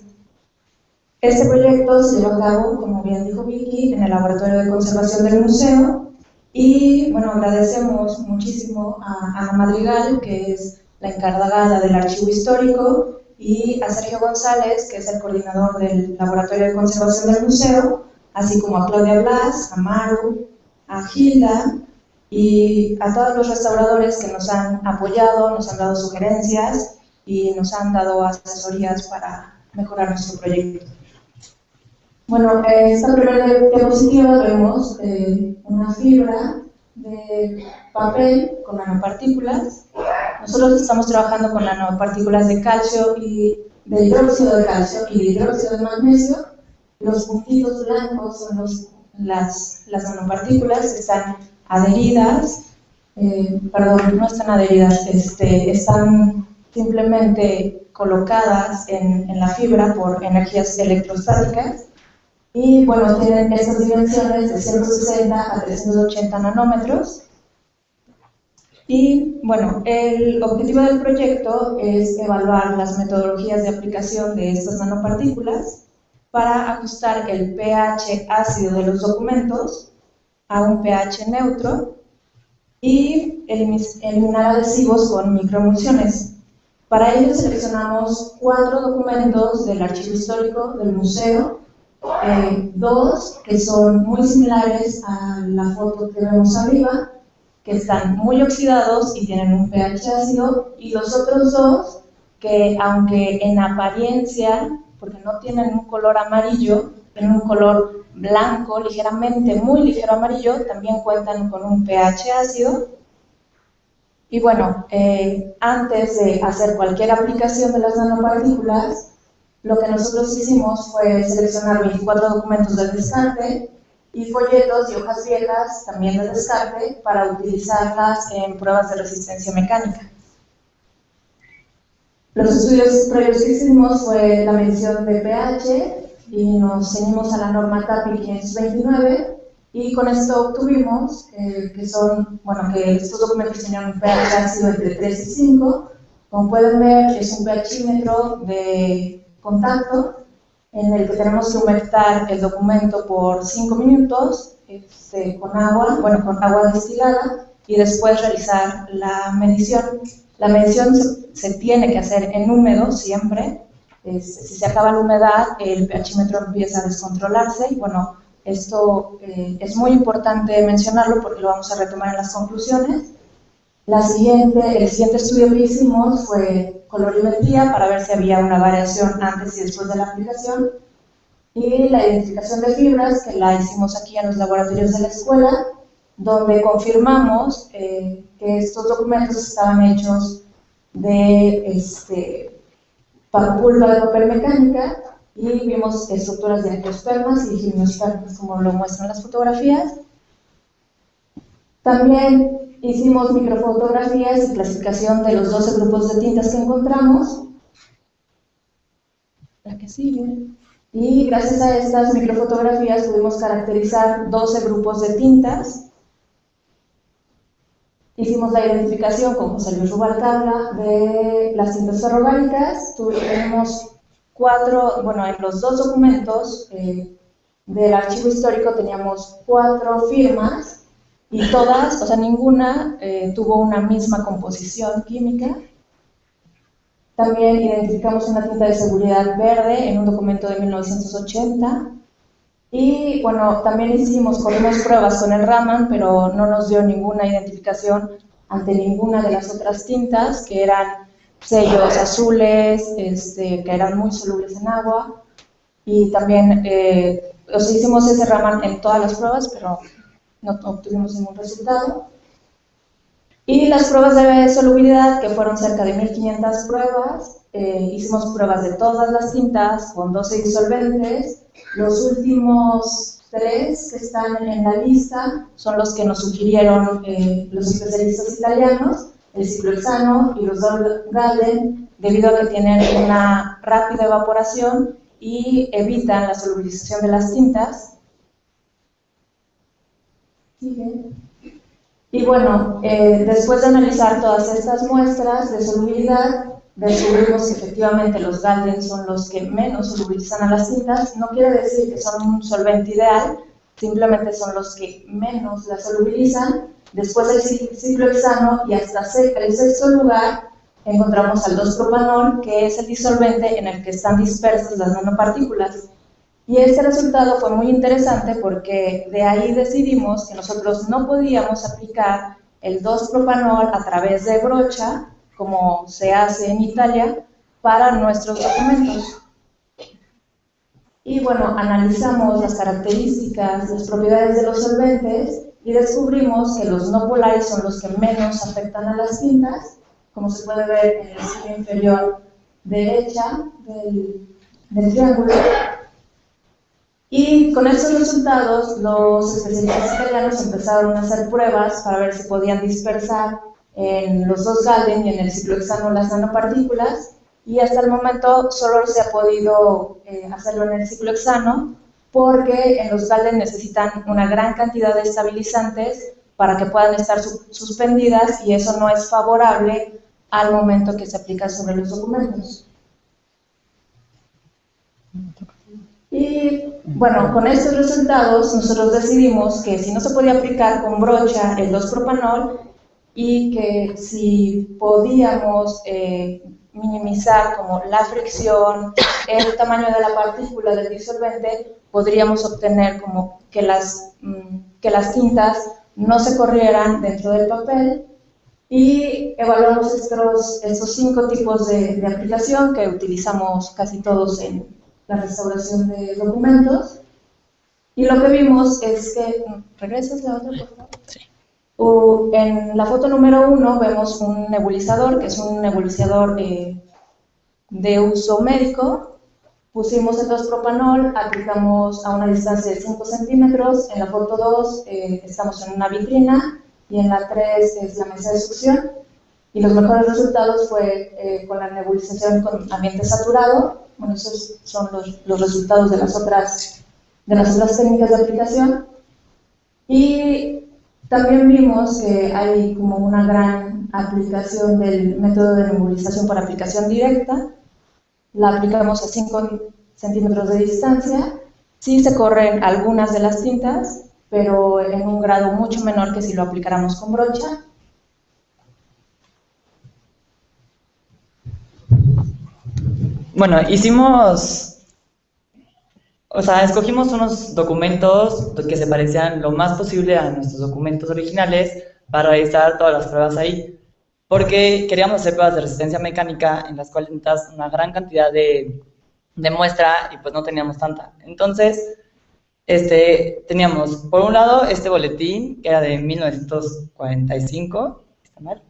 Este proyecto se llevó a cabo, como bien dijo Vicky, en el Laboratorio de Conservación del Museo y, bueno, agradecemos muchísimo a Ana Madrigal, que es la encargada del archivo histórico, y a Sergio González, que es el coordinador del Laboratorio de Conservación del Museo, así como a Claudia Blas, a Maru, a Gilda y a todos los restauradores que nos han apoyado, nos han dado sugerencias y nos han dado asesorías para mejorar nuestro proyecto. Bueno, en esta primera diapositiva vemos una fibra de papel con nanopartículas. Nosotros estamos trabajando con nanopartículas de calcio y de hidróxido de calcio y de hidróxido de magnesio. Los puntitos blancos son las nanopartículas que están adheridas, no están adheridas, están simplemente colocadas en la fibra por energías electrostáticas y bueno, tienen estas dimensiones de 160 a 380 nanómetros. Y bueno, el objetivo del proyecto es evaluar las metodologías de aplicación de estas nanopartículas para ajustar el pH ácido de los documentos a un pH neutro y eliminar adhesivos con microemulsiones. Para ello seleccionamos 4 documentos del archivo histórico del museo, 2 que son muy similares a la foto que vemos arriba, que están muy oxidados y tienen un pH ácido, y los otros 2 que, aunque en apariencia, porque no tienen un color amarillo, tienen un color blanco, muy ligero amarillo, también cuentan con un pH ácido. Y bueno, antes de hacer cualquier aplicación de las nanopartículas, lo que nosotros hicimos fue seleccionar 24 documentos de descarte y folletos y hojas viejas también de descarte para utilizarlas en pruebas de resistencia mecánica. Los estudios previos que hicimos fue la medición de pH y nos ceñimos a la norma TAPI 529 y con esto obtuvimos que estos documentos tenían un pH ácido entre 3 y 5. Como pueden ver, es un pHímetro de contacto en el que tenemos que humectar el documento por 5 minutos con agua destilada y después realizar la medición. La medición se tiene que hacer en húmedo siempre. Si se acaba la humedad, el pHímetro empieza a descontrolarse y bueno, esto es muy importante mencionarlo porque lo vamos a retomar en las conclusiones. El siguiente estudio que hicimos fue colorimetría para ver si había una variación antes y después de la aplicación, y la identificación de fibras, que la hicimos aquí en los laboratorios de la escuela, donde confirmamos que estos documentos estaban hechos de pulpa de papel mecánica, y vimos estructuras de angiospermas y gimnospermas, como lo muestran las fotografías. También hicimos microfotografías y clasificación de los 12 grupos de tintas que encontramos. La que sigue. Y gracias a estas microfotografías pudimos caracterizar 12 grupos de tintas. Hicimos la identificación con José Luis Rubalcaba de las tintas ferrogálicas. Tenemos en los 2 documentos del archivo histórico teníamos 4 firmas y todas, ninguna tuvo una misma composición química. También identificamos una tinta de seguridad verde en un documento de 1980. Y bueno, también corrimos pruebas con el Raman, pero no nos dio ninguna identificación ante ninguna de las otras tintas, que eran sellos azules, que eran muy solubles en agua. Y también hicimos ese Raman en todas las pruebas, pero no obtuvimos ningún resultado. Y las pruebas de solubilidad, que fueron cerca de 1500 pruebas, hicimos pruebas de todas las tintas con 12 disolventes. Los últimos 3 que están en la lista son los que nos sugirieron los especialistas italianos, el ciclohexano y los Galden, debido a que tienen una rápida evaporación y evitan la solubilización de las tintas. Y bueno, después de analizar todas estas muestras de solubilidad, descubrimos que efectivamente los Galden son los que menos solubilizan a las tintas. No quiere decir que son un solvente ideal, simplemente son los que menos la solubilizan. Después del ciclohexano y hasta el 6º lugar encontramos al 2-propanol, que es el disolvente en el que están dispersas las nanopartículas. Y este resultado fue muy interesante porque de ahí decidimos que nosotros no podíamos aplicar el 2-propanol a través de brocha, como se hace en Italia, para nuestros documentos. Y bueno, analizamos las características, las propiedades de los solventes y descubrimos que los no polares son los que menos afectan a las tintas, como se puede ver en la esquina inferior derecha del triángulo. Y con estos resultados, los especialistas italianos empezaron a hacer pruebas para ver si podían dispersar en los 2 Galden y en el ciclohexano las nanopartículas, y hasta el momento solo se ha podido hacerlo en el ciclohexano, porque en los Galden necesitan una gran cantidad de estabilizantes para que puedan estar suspendidas, y eso no es favorable al momento que se aplica sobre los documentos. Y bueno, con estos resultados nosotros decidimos que si no se podía aplicar con brocha el 2-propanol y que si podíamos minimizar como la fricción, el tamaño de la partícula del disolvente, podríamos obtener como que las tintas no se corrieran dentro del papel. Y evaluamos estos 5 tipos de aplicación que utilizamos casi todos en la restauración de documentos, y lo que vimos es que, ¿regresas la otra, por favor? Sí. En la foto número 1 vemos un nebulizador, que es un nebulizador de uso médico. Pusimos el 2-propanol, aplicamos a una distancia de 5 centímetros. En la foto 2 estamos en una vitrina, y en la 3 es la mesa de succión. Y los mejores resultados fue con la nebulización con ambiente saturado. Bueno, esos son los resultados de las otras técnicas de aplicación. Y también vimos que hay como una gran aplicación del método de nebulización por aplicación directa. La aplicamos a 5 centímetros de distancia. Sí se corren algunas de las tintas, pero en un grado mucho menor que si lo aplicáramos con brocha. Bueno, escogimos unos documentos que se parecían lo más posible a nuestros documentos originales para realizar todas las pruebas ahí, porque queríamos hacer pruebas de resistencia mecánica en las cuales necesitas una gran cantidad de muestra y pues no teníamos tanta. Entonces, teníamos por un lado este boletín que era de 1945, está mal,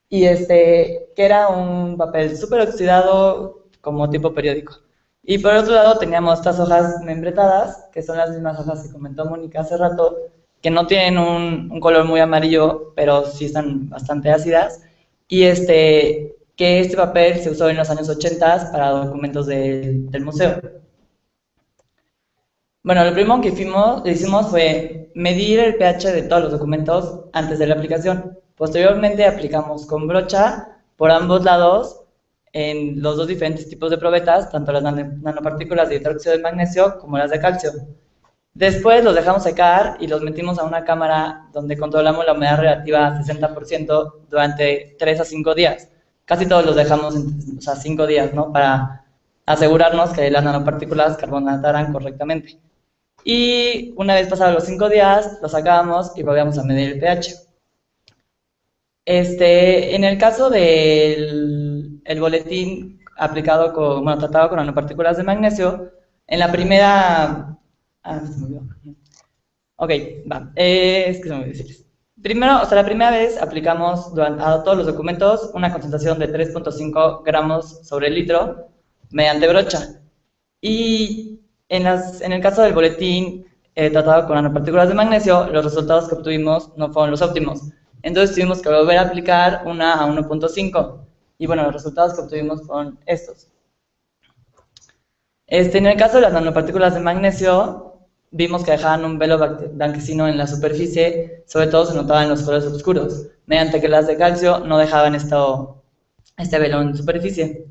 y que era un papel súper oxidado como tipo periódico. Y por otro lado teníamos estas hojas membretadas, que son las mismas hojas que comentó Mónica hace rato, que no tienen un color muy amarillo, pero sí están bastante ácidas, y que este papel se usó en los años 80 para documentos del museo. Bueno, lo primero que hicimos fue medir el pH de todos los documentos antes de la aplicación. Posteriormente aplicamos con brocha por ambos lados en los dos diferentes tipos de probetas, tanto las nanopartículas de hidróxido de magnesio como las de calcio. Después los dejamos secar y los metimos a una cámara donde controlamos la humedad relativa a 60% durante 3 a 5 días. Casi todos los dejamos 5 días, ¿no? Para asegurarnos que las nanopartículas carbonataran correctamente. Y una vez pasados los 5 días, los sacábamos y volvíamos a medir el pH. En el caso del boletín tratado con nanopartículas de magnesio, en la primera... se me olvidó. Ok, va. Es que se me olvidó decirles. Primero, la primera vez aplicamos a todos los documentos una concentración de 3.5 gramos sobre litro mediante brocha. Y en el caso del boletín tratado con nanopartículas de magnesio, los resultados que obtuvimos no fueron los óptimos. Entonces tuvimos que volver a aplicar una a 1.5. Y bueno, los resultados que obtuvimos fueron estos. En el caso de las nanopartículas de magnesio, vimos que dejaban un velo blanquecino en la superficie, sobre todo se notaba en los colores oscuros, mediante que las de calcio no dejaban este velo en superficie.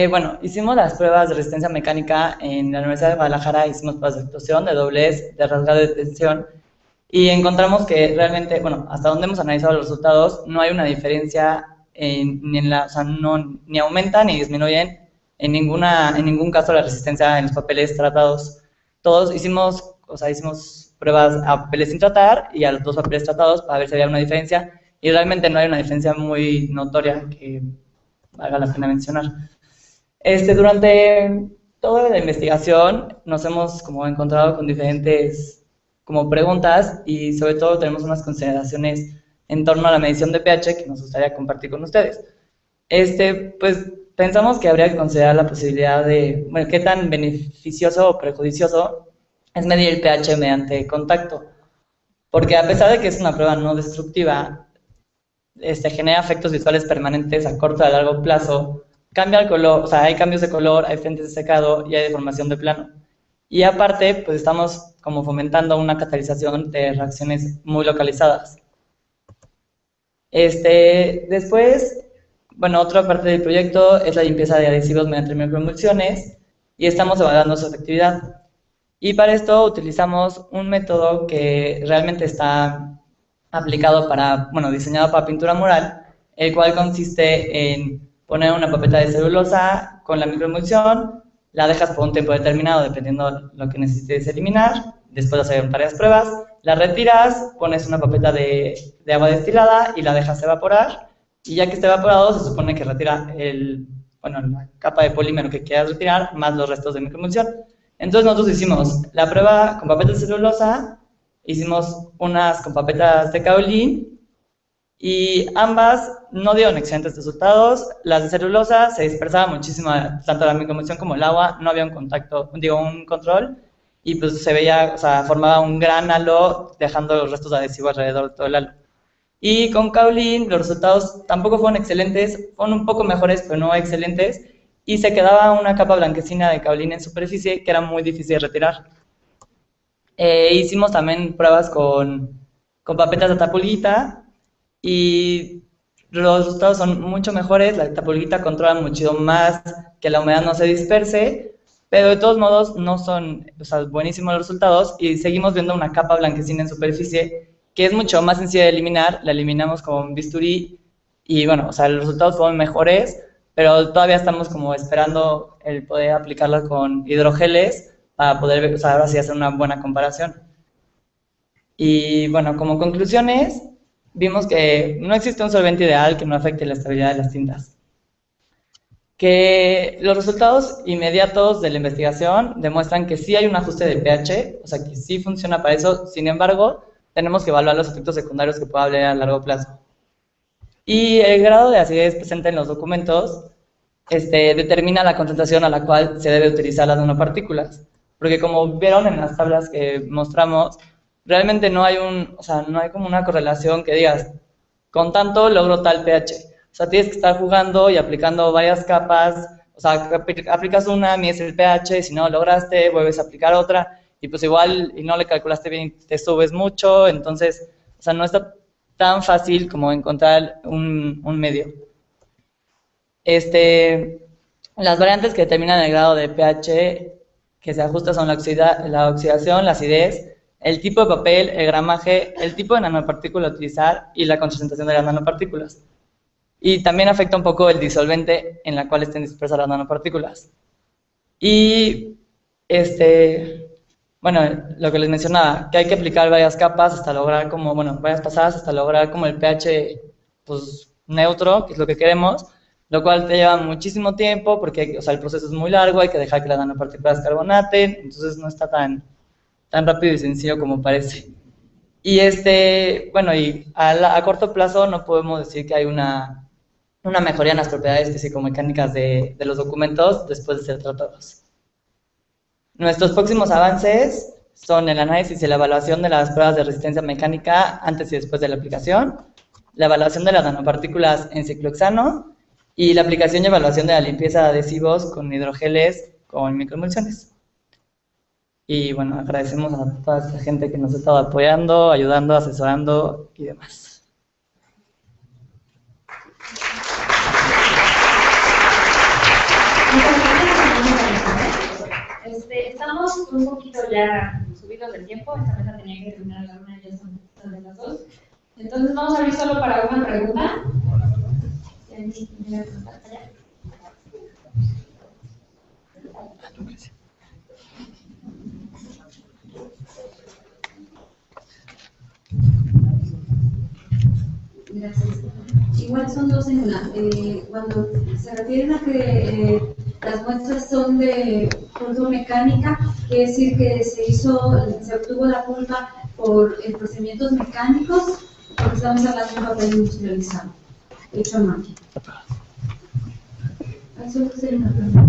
Bueno, hicimos las pruebas de resistencia mecánica en la Universidad de Guadalajara, hicimos pruebas de explosión, de doblez, de rasgado de tensión, y encontramos que realmente, bueno, hasta donde hemos analizado los resultados, no hay una diferencia, ni aumenta ni disminuyen en ningún caso la resistencia en los papeles tratados. Todos hicimos pruebas a papeles sin tratar y a los 2 papeles tratados para ver si había una diferencia, y realmente no hay una diferencia muy notoria que valga la pena mencionar. Durante toda la investigación nos hemos encontrado con diferentes preguntas y sobre todo tenemos unas consideraciones en torno a la medición de pH que nos gustaría compartir con ustedes. Pues pensamos que habría que considerar la posibilidad de, qué tan beneficioso o perjudicioso es medir el pH mediante contacto, porque a pesar de que es una prueba no destructiva, genera efectos visuales permanentes a corto y a largo plazo, cambia el color, hay cambios de color, hay frentes de secado y hay deformación de plano. Y aparte, pues estamos fomentando una catalización de reacciones muy localizadas. Después, otra parte del proyecto es la limpieza de adhesivos mediante microemulsiones y estamos evaluando su efectividad. Y para esto utilizamos un método que realmente está aplicado diseñado para pintura mural, el cual consiste en poner una papeta de celulosa con la microemulsión, la dejas por un tiempo determinado dependiendo de lo que necesites eliminar, después de hacer varias pruebas, la retiras, pones una papeta de agua destilada y la dejas evaporar, y ya que esté evaporado se supone que retira la capa de polímero que quieras retirar más los restos de microemulsión. Entonces nosotros hicimos la prueba con papel de celulosa, hicimos unas con papetas de kaolín y ambas no dieron excelentes resultados. Las de celulosa se dispersaba muchísimo, tanto la microemulsión como el agua, no había un control, y pues se veía, formaba un gran halo dejando los restos de adhesivo alrededor de todo el halo. Y con kaolín los resultados tampoco fueron excelentes, fueron un poco mejores pero no excelentes, y se quedaba una capa blanquecina de kaolín en superficie que era muy difícil de retirar. Hicimos también pruebas con papetas de tapulguita y los resultados son mucho mejores. La tapulguita controla mucho más que la humedad no se disperse, pero de todos modos no son, o sea, buenísimos los resultados y seguimos viendo una capa blanquecina en superficie que es mucho más sencilla de eliminar. La eliminamos con bisturí y bueno, o sea, los resultados fueron mejores, pero todavía estamos como esperando el poder aplicarlas con hidrogeles para poder ver, o sea, ahora sí hacer una buena comparación. Y bueno, como conclusiones, vimos que no existe un solvente ideal que no afecte la estabilidad de las tintas. Que los resultados inmediatos de la investigación demuestran que sí hay un ajuste de pH, o sea, que sí funciona para eso. Sin embargo, tenemos que evaluar los efectos secundarios que pueda haber a largo plazo. Y el grado de acidez presente en los documentos determina la concentración a la cual se debe utilizar las nanopartículas. Porque como vieron en las tablas que mostramos, realmente no hay no hay como una correlación que digas, con tanto logro tal pH. O sea, tienes que estar jugando y aplicando varias capas. O sea, aplicas una, mides el pH, si no lograste, vuelves a aplicar otra, y pues igual, y no le calculaste bien, te subes mucho. Entonces, o sea, no está tan fácil como encontrar un medio. Las variantes que determinan el grado de pH que se ajusta son la oxidación, la acidez, el tipo de papel, el gramaje, el tipo de nanopartícula a utilizar y la concentración de las nanopartículas. Y también afecta un poco el disolvente en la cual estén dispersas las nanopartículas. Y, bueno, lo que les mencionaba, que hay que aplicar varias capas hasta lograr como, bueno, varias pasadas hasta lograr como el pH, pues, neutro, que es lo que queremos, lo cual te lleva muchísimo tiempo porque, o sea, el proceso es muy largo, hay que dejar que las nanopartículas carbonaten, entonces no está tan rápido y sencillo como parece. Y bueno, y a corto plazo no podemos decir que hay una mejoría en las propiedades físico-mecánicas de los documentos después de ser tratados. Nuestros próximos avances son el análisis y la evaluación de las pruebas de resistencia mecánica antes y después de la aplicación, la evaluación de las nanopartículas en ciclohexano y la aplicación y evaluación de la limpieza de adhesivos con hidrogeles con microemulsiones. Y bueno, agradecemos a toda esta gente que nos ha estado apoyando, ayudando, asesorando y demás. Estamos un poquito ya subidos del tiempo, esta mesa tenía que terminar a la 1 y ya son de las 2. Entonces vamos a abrir solo para una pregunta. Gracias. Igual son dos en una. Cuando se refieren a que las muestras son de mecánica, quiere decir que se obtuvo la pulpa por procedimientos mecánicos, porque estamos hablando de un papel industrializado, hecho a máquina. Eso sería una pregunta.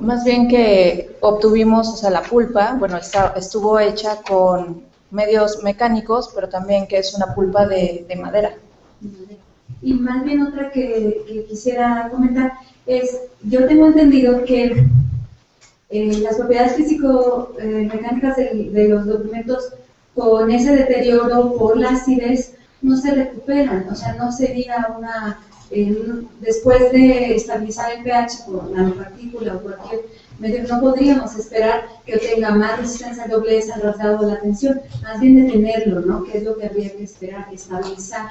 Más bien que obtuvimos, o sea, la pulpa, bueno, estuvo hecha con medios mecánicos, pero también que es una pulpa de madera. Y más bien otra que quisiera comentar es, yo tengo entendido que las propiedades físico-mecánicas de los documentos con ese deterioro por la acidez no se recuperan, o sea, no sería después de estabilizar el pH por nanopartícula o cualquier medio, no podríamos esperar que tenga más resistencia al doblez al rasgado de la tensión, más bien detenerlo, ¿no? Que es lo que habría que esperar, estabilizar.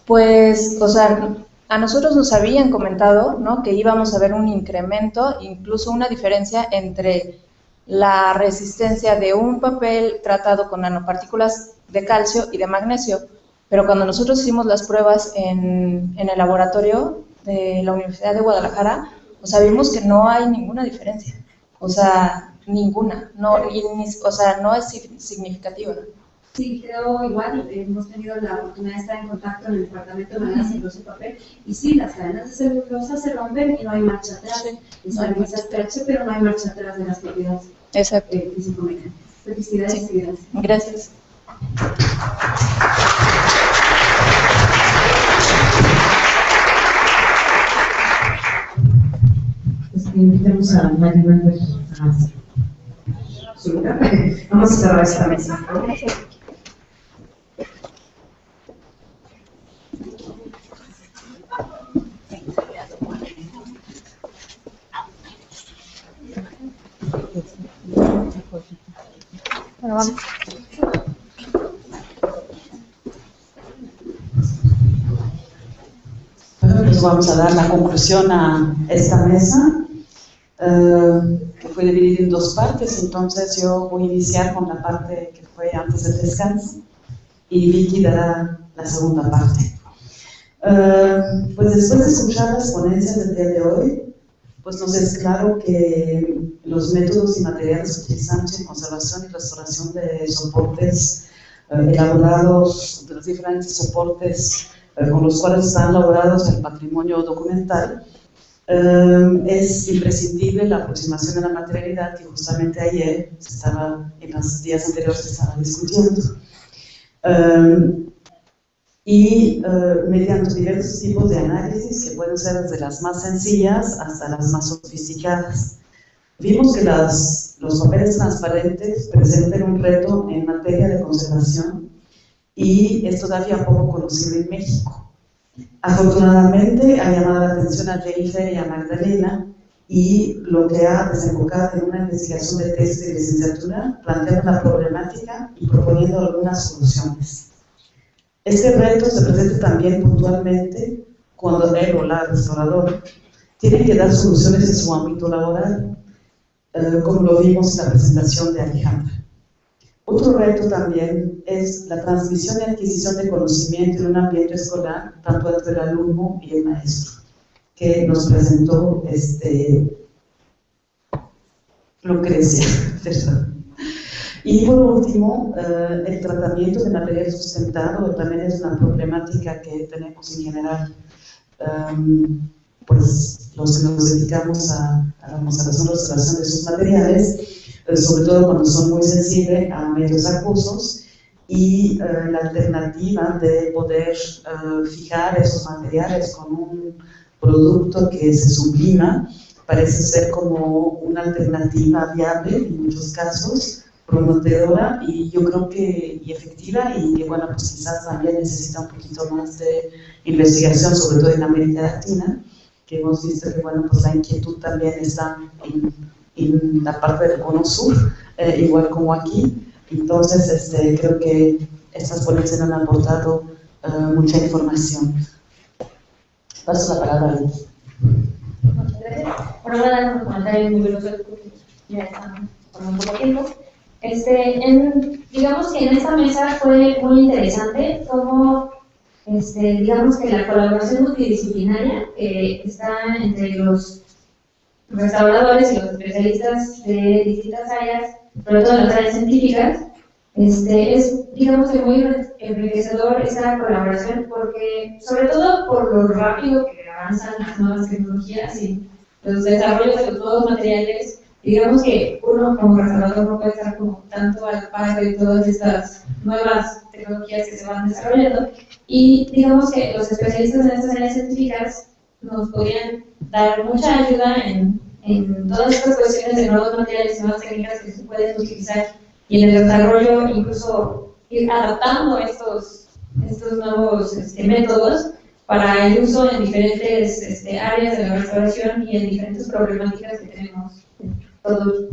Pues, o sea, a nosotros nos habían comentado, ¿no?, que íbamos a ver un incremento, incluso una diferencia entre la resistencia de un papel tratado con nanopartículas de calcio y de magnesio, pero cuando nosotros hicimos las pruebas en el laboratorio de la Universidad de Guadalajara, o sea, vimos que no hay ninguna diferencia, o sea, ninguna, o sea, no es significativa. Sí, creo igual, hemos tenido la oportunidad de estar en contacto en el departamento de maderas y celulosa y papel, y sí, las cadenas de celulosa se rompen y no hay marcha atrás, estabilizas pH, pero no hay marcha atrás de las propiedades físico-mecánicas. Felicidades y gracias. Gracias. Invitamos a Maribel absolutamente. Vamos a cerrar esta mesa. Bueno, vamos. Bueno, pues vamos a dar la conclusión a esta mesa, que fue dividida en dos partes. Entonces yo voy a iniciar con la parte que fue antes del descanso y Vicky dará la segunda parte. Pues después de escuchar las ponencias del día de hoy, pues nos es claro que los métodos y materiales utilizados en conservación y restauración de soportes elaborados, de los diferentes soportes con los cuales están elaborados el patrimonio documental, es imprescindible la aproximación a la materialidad que justamente ayer en los días anteriores se estaba discutiendo. Mediante diversos tipos de análisis que pueden ser desde las más sencillas hasta las más sofisticadas. Vimos que los papeles transparentes presentan un reto en materia de conservación y es todavía poco conocido en México. Afortunadamente ha llamado la atención a Jennifer y a Magdalena y lo que ha desembocado en una investigación de tesis de licenciatura planteando la problemática y proponiendo algunas soluciones. Este reto se presenta también puntualmente cuando él o la restaurador tiene que dar soluciones en su ámbito laboral, como lo vimos en la presentación de Alejandra. Otro reto también es la transmisión y adquisición de conocimiento en un ambiente escolar, tanto entre el alumno y el maestro, que nos presentó Lucrecia. Y por último, el tratamiento de material sustentado también es una problemática que tenemos en general. Pues los que nos dedicamos a la conservación y restauración de sus materiales, sobre todo cuando son muy sensibles a medios acuosos, y la alternativa de poder fijar esos materiales con un producto que se sublima parece ser como una alternativa viable en muchos casos, prometedora y yo creo que efectiva, y que bueno, pues quizás también necesita un poquito más de investigación, sobre todo en América Latina, que hemos visto que bueno, pues la inquietud también está en la parte del cono sur, igual como aquí. Entonces creo que estas ponencias han aportado mucha información. Paso la palabra a Vicky. Muchas gracias. Bueno, voy a dar unos comentarios muy veloces porque ya están por un poco tiempo. Digamos que en esta mesa fue muy interesante cómo, digamos que la colaboración multidisciplinaria que está entre los restauradores y los especialistas de distintas áreas, sobre todo en las áreas científicas, es, digamos que muy enriquecedor esa colaboración, porque, sobre todo por lo rápido que avanzan las nuevas tecnologías y los desarrollos de los nuevos materiales, digamos que uno como restaurador no puede estar como tanto al par de todas estas nuevas tecnologías que se van desarrollando, y digamos que los especialistas en estas áreas científicas nos podrían dar mucha ayuda en todas estas cuestiones de nuevos materiales y nuevas técnicas que se pueden utilizar, y en el desarrollo incluso ir adaptando estos nuevos métodos para el uso en diferentes áreas de la restauración y en diferentes problemáticas que tenemos todos.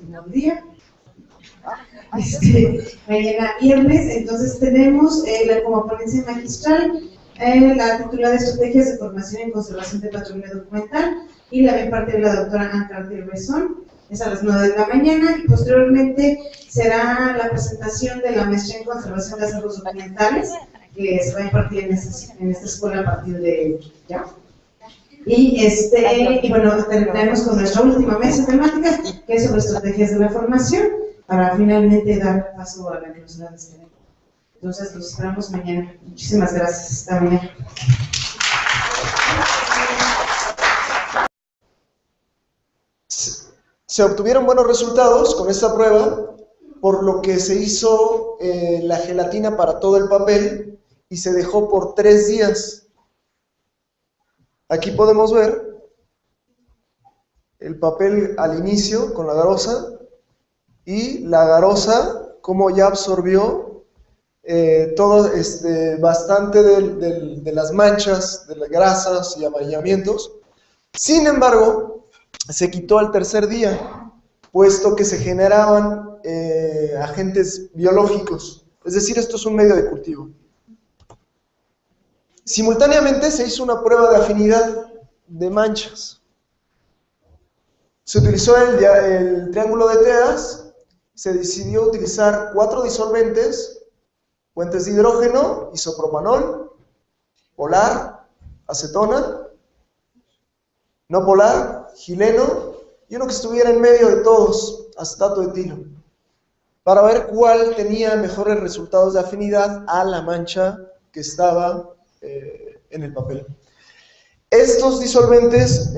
último día. Mañana viernes, entonces tenemos como ponencia magistral la titulada Estrategias de Formación en Conservación de Patrimonio Documental, y la va a impartir la doctora Anne Cartier-Bresson. Es a las 9 de la mañana, y posteriormente será la presentación de la maestría en Conservación de Acervos Documentales, que se va a impartir en esta escuela a partir de ya. Y bueno, terminaremos con nuestra última mesa temática, que es sobre estrategias de la formación, para finalmente dar paso a la clausura de este evento. Entonces, los esperamos mañana. Muchísimas gracias. Hasta mañana. Se obtuvieron buenos resultados con esta prueba, por lo que se hizo la gelatina para todo el papel y se dejó por 3 días. Aquí podemos ver el papel al inicio con la garosa, y la garosa como ya absorbió todo bastante de las manchas, de las grasas y amarillamientos. Sin embargo, se quitó al 3er día, puesto que se generaban agentes biológicos, es decir, esto es un medio de cultivo. Simultáneamente se hizo una prueba de afinidad de manchas. Se utilizó el triángulo de Teas, se decidió utilizar 4 disolventes, fuentes de hidrógeno, isopropanol, polar, acetona, no polar, gileno, y uno que estuviera en medio de todos, acetato de etilo, para ver cuál tenía mejores resultados de afinidad a la mancha que estaba en el papel. Estos disolventes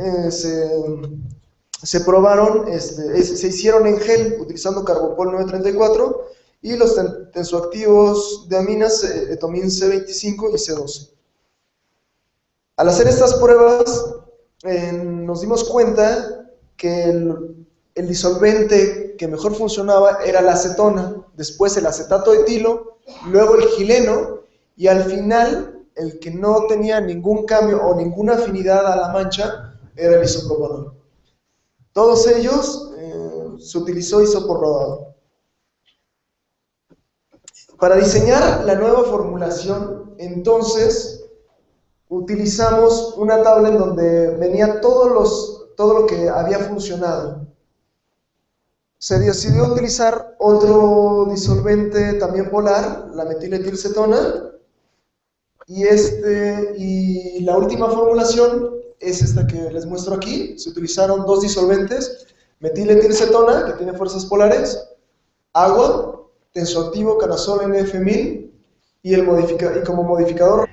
se probaron, se hicieron en gel utilizando carbopol 934 y los tensoactivos de aminas etomin C25 y C12. Al hacer estas pruebas nos dimos cuenta que el disolvente que mejor funcionaba era la acetona, después el acetato de etilo, luego el gileno, y al final el que no tenía ningún cambio o ninguna afinidad a la mancha era el isopropanol. Todos ellos se utilizó isopor rodado. Para diseñar la nueva formulación, entonces, utilizamos una tabla en donde venía todo lo que había funcionado. Se decidió utilizar otro disolvente también polar, la metiletilcetona, y la última formulación es esta que les muestro aquí. Se utilizaron 2 disolventes, metiletilcetona, que tiene fuerzas polares, agua, tensoactivo canazol NF1000, y como modificador.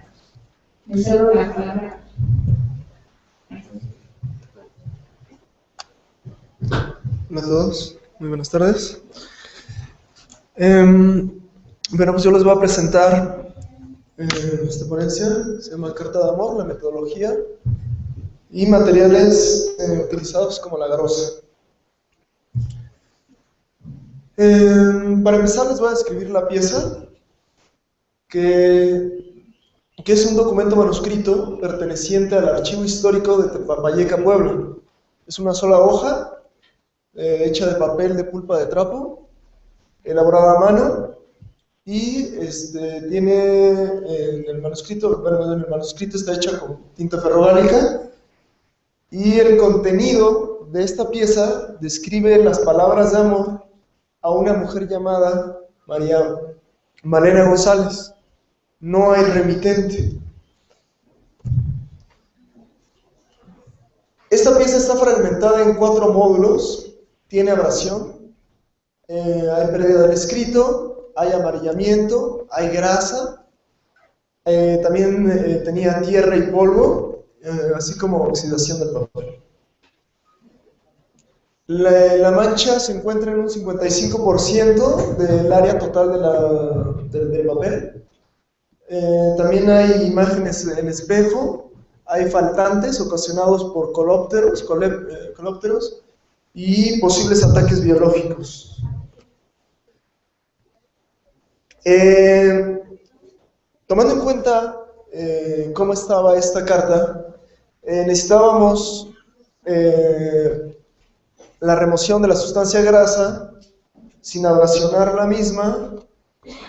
Hola a todos, muy buenas tardes. Bueno, pues yo les voy a presentar esta ponencia. Se llama Carta de Amor, la metodología y materiales utilizados como la garosa. Para empezar les voy a describir la pieza, que es un documento manuscrito perteneciente al Archivo Histórico de Tepapayeca, Puebla. Es una sola hoja, hecha de papel de pulpa de trapo, elaborada a mano, y tiene en el manuscrito está hecha con tinta ferrogálica, y el contenido de esta pieza describe las palabras de amor a una mujer llamada Malena González. No hay remitente. Esta pieza está fragmentada en 4 módulos, tiene abrasión, hay pérdida del escrito, hay amarillamiento, hay grasa, también tenía tierra y polvo, así como oxidación del papel. La mancha se encuentra en un 55% del área total del papel. También hay imágenes en espejo, hay faltantes ocasionados por colópteros y posibles ataques biológicos. Tomando en cuenta cómo estaba esta carta, necesitábamos la remoción de la sustancia grasa sin abrasionar la misma.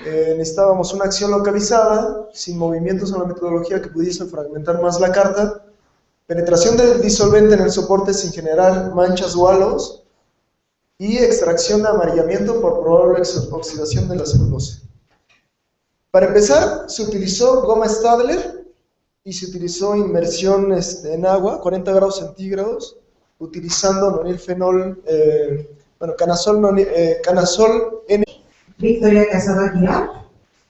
Necesitábamos una acción localizada, sin movimientos en la metodología que pudiese fragmentar más la carta, penetración del disolvente en el soporte sin generar manchas o halos, y extracción de amarillamiento por probable oxidación de la celulosa. Para empezar, se utilizó goma Stadler y se utilizó inmersión en agua, 40 grados centígrados, utilizando nonilfenol, canazol N. Victoria Casado Aguilar,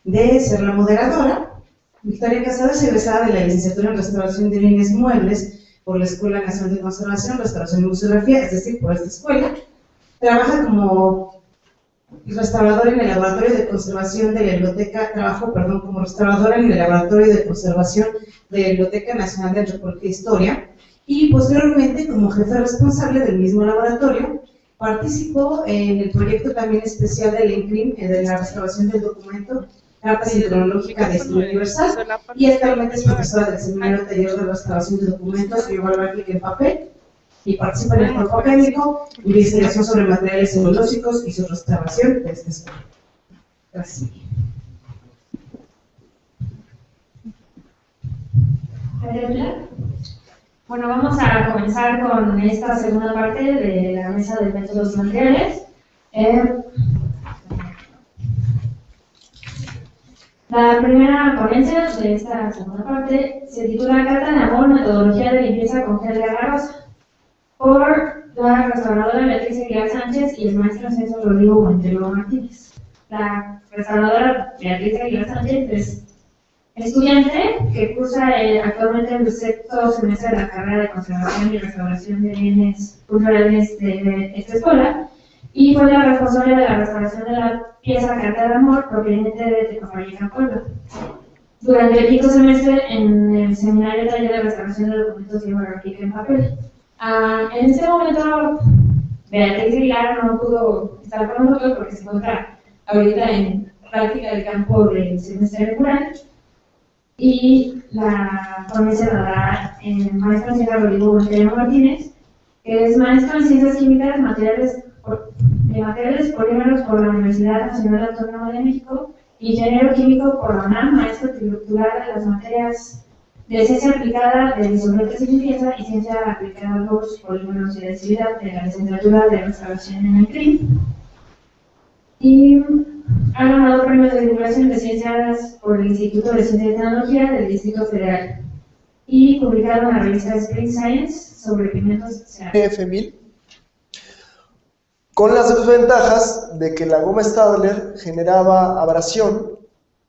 de ser la moderadora. Victoria Casado es egresada de la licenciatura en Restauración de Bienes Muebles por la Escuela Nacional de Conservación, Restauración y Museografía, es decir, por esta escuela. Trabaja como restauradora en el Laboratorio de Conservación de la Biblioteca, como restauradora en el Laboratorio de Conservación de la Biblioteca Nacional de Antropología e Historia, y posteriormente como jefe responsable del mismo laboratorio. Participó en el proyecto también especial del INCRIM, de la restauración del documento Carta Sincronológica de Estudio Universal, y actualmente es profesora del Seminario Taller de Restauración de Documentos bibliográficos en papel, y participa en el cuerpo académico, investigación sobre materiales celulósicos y su restauración de esta escuela. Gracias. Bueno, vamos a comenzar con esta segunda parte de la mesa de métodos y materiales. La primera ponencia de esta segunda parte se titula Carta de Amor, metodología de limpieza con gel de agarrosa, por la restauradora Beatriz Aguilar Sánchez y el maestro César Rodrigo Montero Martínez. La restauradora Beatriz Aguilar Sánchez es estudiante que cursa actualmente el sexto semestre de la carrera de Conservación y Restauración de Bienes Culturales de esta escuela, y fue la responsable de la restauración de la pieza Carta de Amor proveniente de Tecomarica, Puebla. Durante el quinto semestre en el Seminario Taller de Restauración de Documentos Bibliográficos en papel. En este momento, Beatriz Aguilar no pudo estar con nosotros porque se encuentra ahorita en práctica del campo del semestre regular, y la ponencia la dará el maestro César Rodrigo Montero Martínez, que es maestro en Ciencias Químicas de Materiales Polímeros por la Universidad Nacional Autónoma de México, ingeniero químico por la UNAM, maestro titular de las materias de Ciencia Aplicada de Disolventes y Limpieza y Ciencia Aplicada a los Polímeros y Adhesividad de la licenciatura de Restauración en el CRIM. Y ha ganado premios de divulgación de ciencias por el Instituto de Ciencia y Tecnología del Distrito Federal y publicado en la revista Spring Science sobre pigmentos cerámicos. F1000, con las desventajas de que la goma Stadler generaba abrasión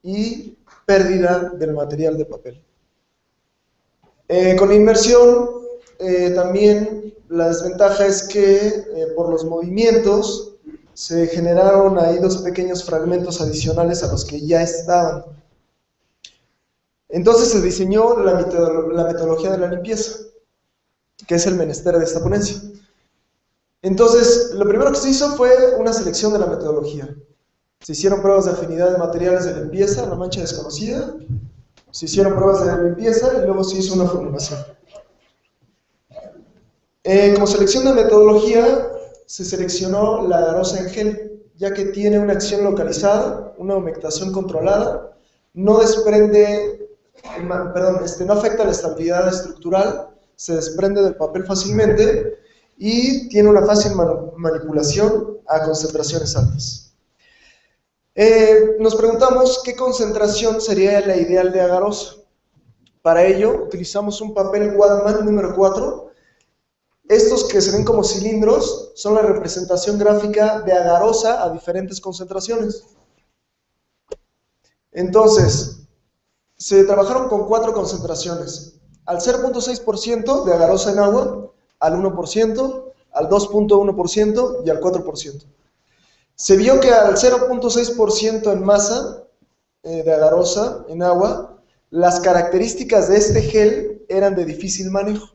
y pérdida del material de papel. Con la inmersión, también la desventaja es que por los movimientos se generaron ahí dos pequeños fragmentos adicionales a los que ya estaban. Entonces se diseñó la metodología de la limpieza, que es el menester de esta ponencia. Entonces, lo primero que se hizo fue una selección de la metodología. Se hicieron pruebas de afinidad de materiales de limpieza, la mancha desconocida. Se hicieron pruebas de limpieza y luego se hizo una formulación. Como selección de metodología, se seleccionó la agarosa en gel, ya que tiene una acción localizada, una humectación controlada, no desprende, no afecta la estabilidad estructural, se desprende del papel fácilmente y tiene una fácil manipulación a concentraciones altas. Nos preguntamos qué concentración sería la ideal de agarosa. Para ello utilizamos un papel Whatman número 4. Estos que se ven como cilindros son la representación gráfica de agarosa a diferentes concentraciones. Entonces, se trabajaron con 4 concentraciones. Al 0.6% de agarosa en agua, al 1%, al 2.1% y al 4%. Se vio que al 0.6% en masa de agarosa en agua, las características de este gel eran de difícil manejo.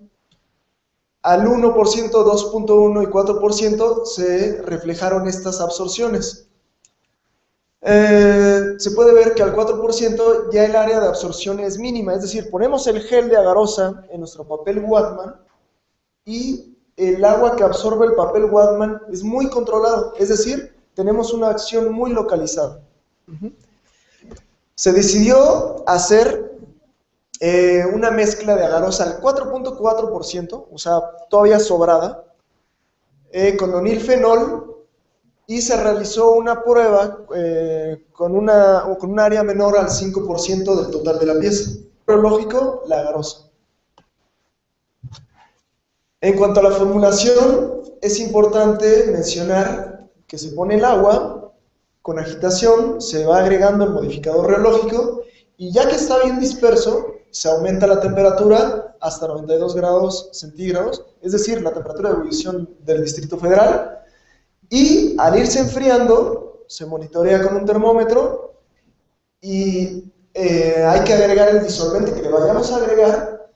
Al 1%, 2.1 y 4% se reflejaron estas absorciones. Se puede ver que al 4% ya el área de absorción es mínima, es decir, ponemos el gel de agarosa en nuestro papel Whatman y el agua que absorbe el papel Whatman es muy controlado, es decir, tenemos una acción muy localizada. Se decidió hacer una mezcla de agarosa al 4.4%, o sea, todavía sobrada, con nonilfenol, y se realizó una prueba con un área menor al 5% del total de la pieza. Lógico, la agarosa. En cuanto a la formulación, es importante mencionar que se pone el agua, con agitación se va agregando el modificador reológico, y ya que está bien disperso, se aumenta la temperatura hasta 92 grados centígrados, es decir, la temperatura de ebullición del Distrito Federal, y al irse enfriando, se monitorea con un termómetro, y hay que agregar el disolvente que le vayamos a agregar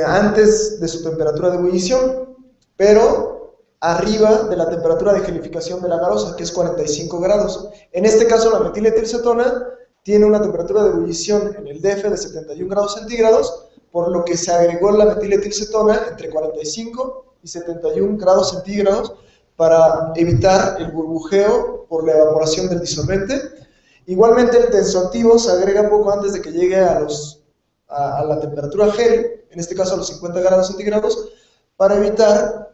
antes de su temperatura de ebullición, pero arriba de la temperatura de gelificación de la garosa, que es 45 grados. En este caso, la metiletilcetona tiene una temperatura de ebullición en el DF de 71 grados centígrados, por lo que se agregó la metiletilcetona entre 45 y 71 grados centígrados para evitar el burbujeo por la evaporación del disolvente. Igualmente, el tensoactivo se agrega poco antes de que llegue a la temperatura gel, en este caso a los 50 grados centígrados, para evitar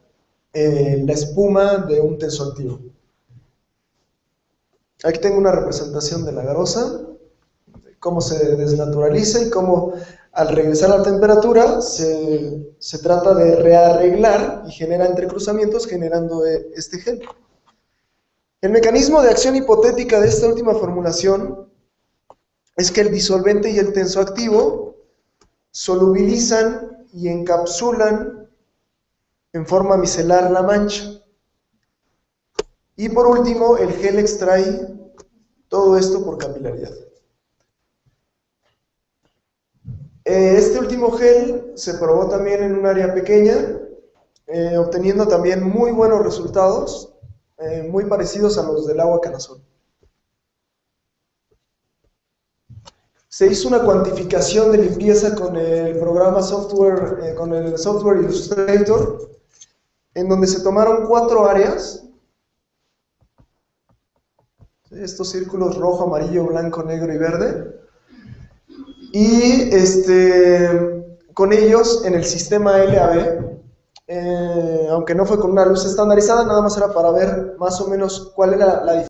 la espuma de un tensoactivo. Aquí tengo una representación de la garosa, cómo se desnaturaliza y cómo al regresar a la temperatura se trata de rearreglar y genera entrecruzamientos generando este gel. El mecanismo de acción hipotética de esta última formulación es que el disolvente y el tensoactivo solubilizan y encapsulan en forma micelar la mancha. Y por último, el gel extrae todo esto por capilaridad. Este último gel se probó también en un área pequeña, obteniendo también muy buenos resultados, muy parecidos a los del agua Canazol. Se hizo una cuantificación de limpieza con el programa software, con el software Illustrator, en donde se tomaron 4 áreas. Estos círculos rojo, amarillo, blanco, negro y verde. Y con ellos en el sistema LAB, aunque no fue con una luz estandarizada, nada más era para ver más o menos cuál era la diferencia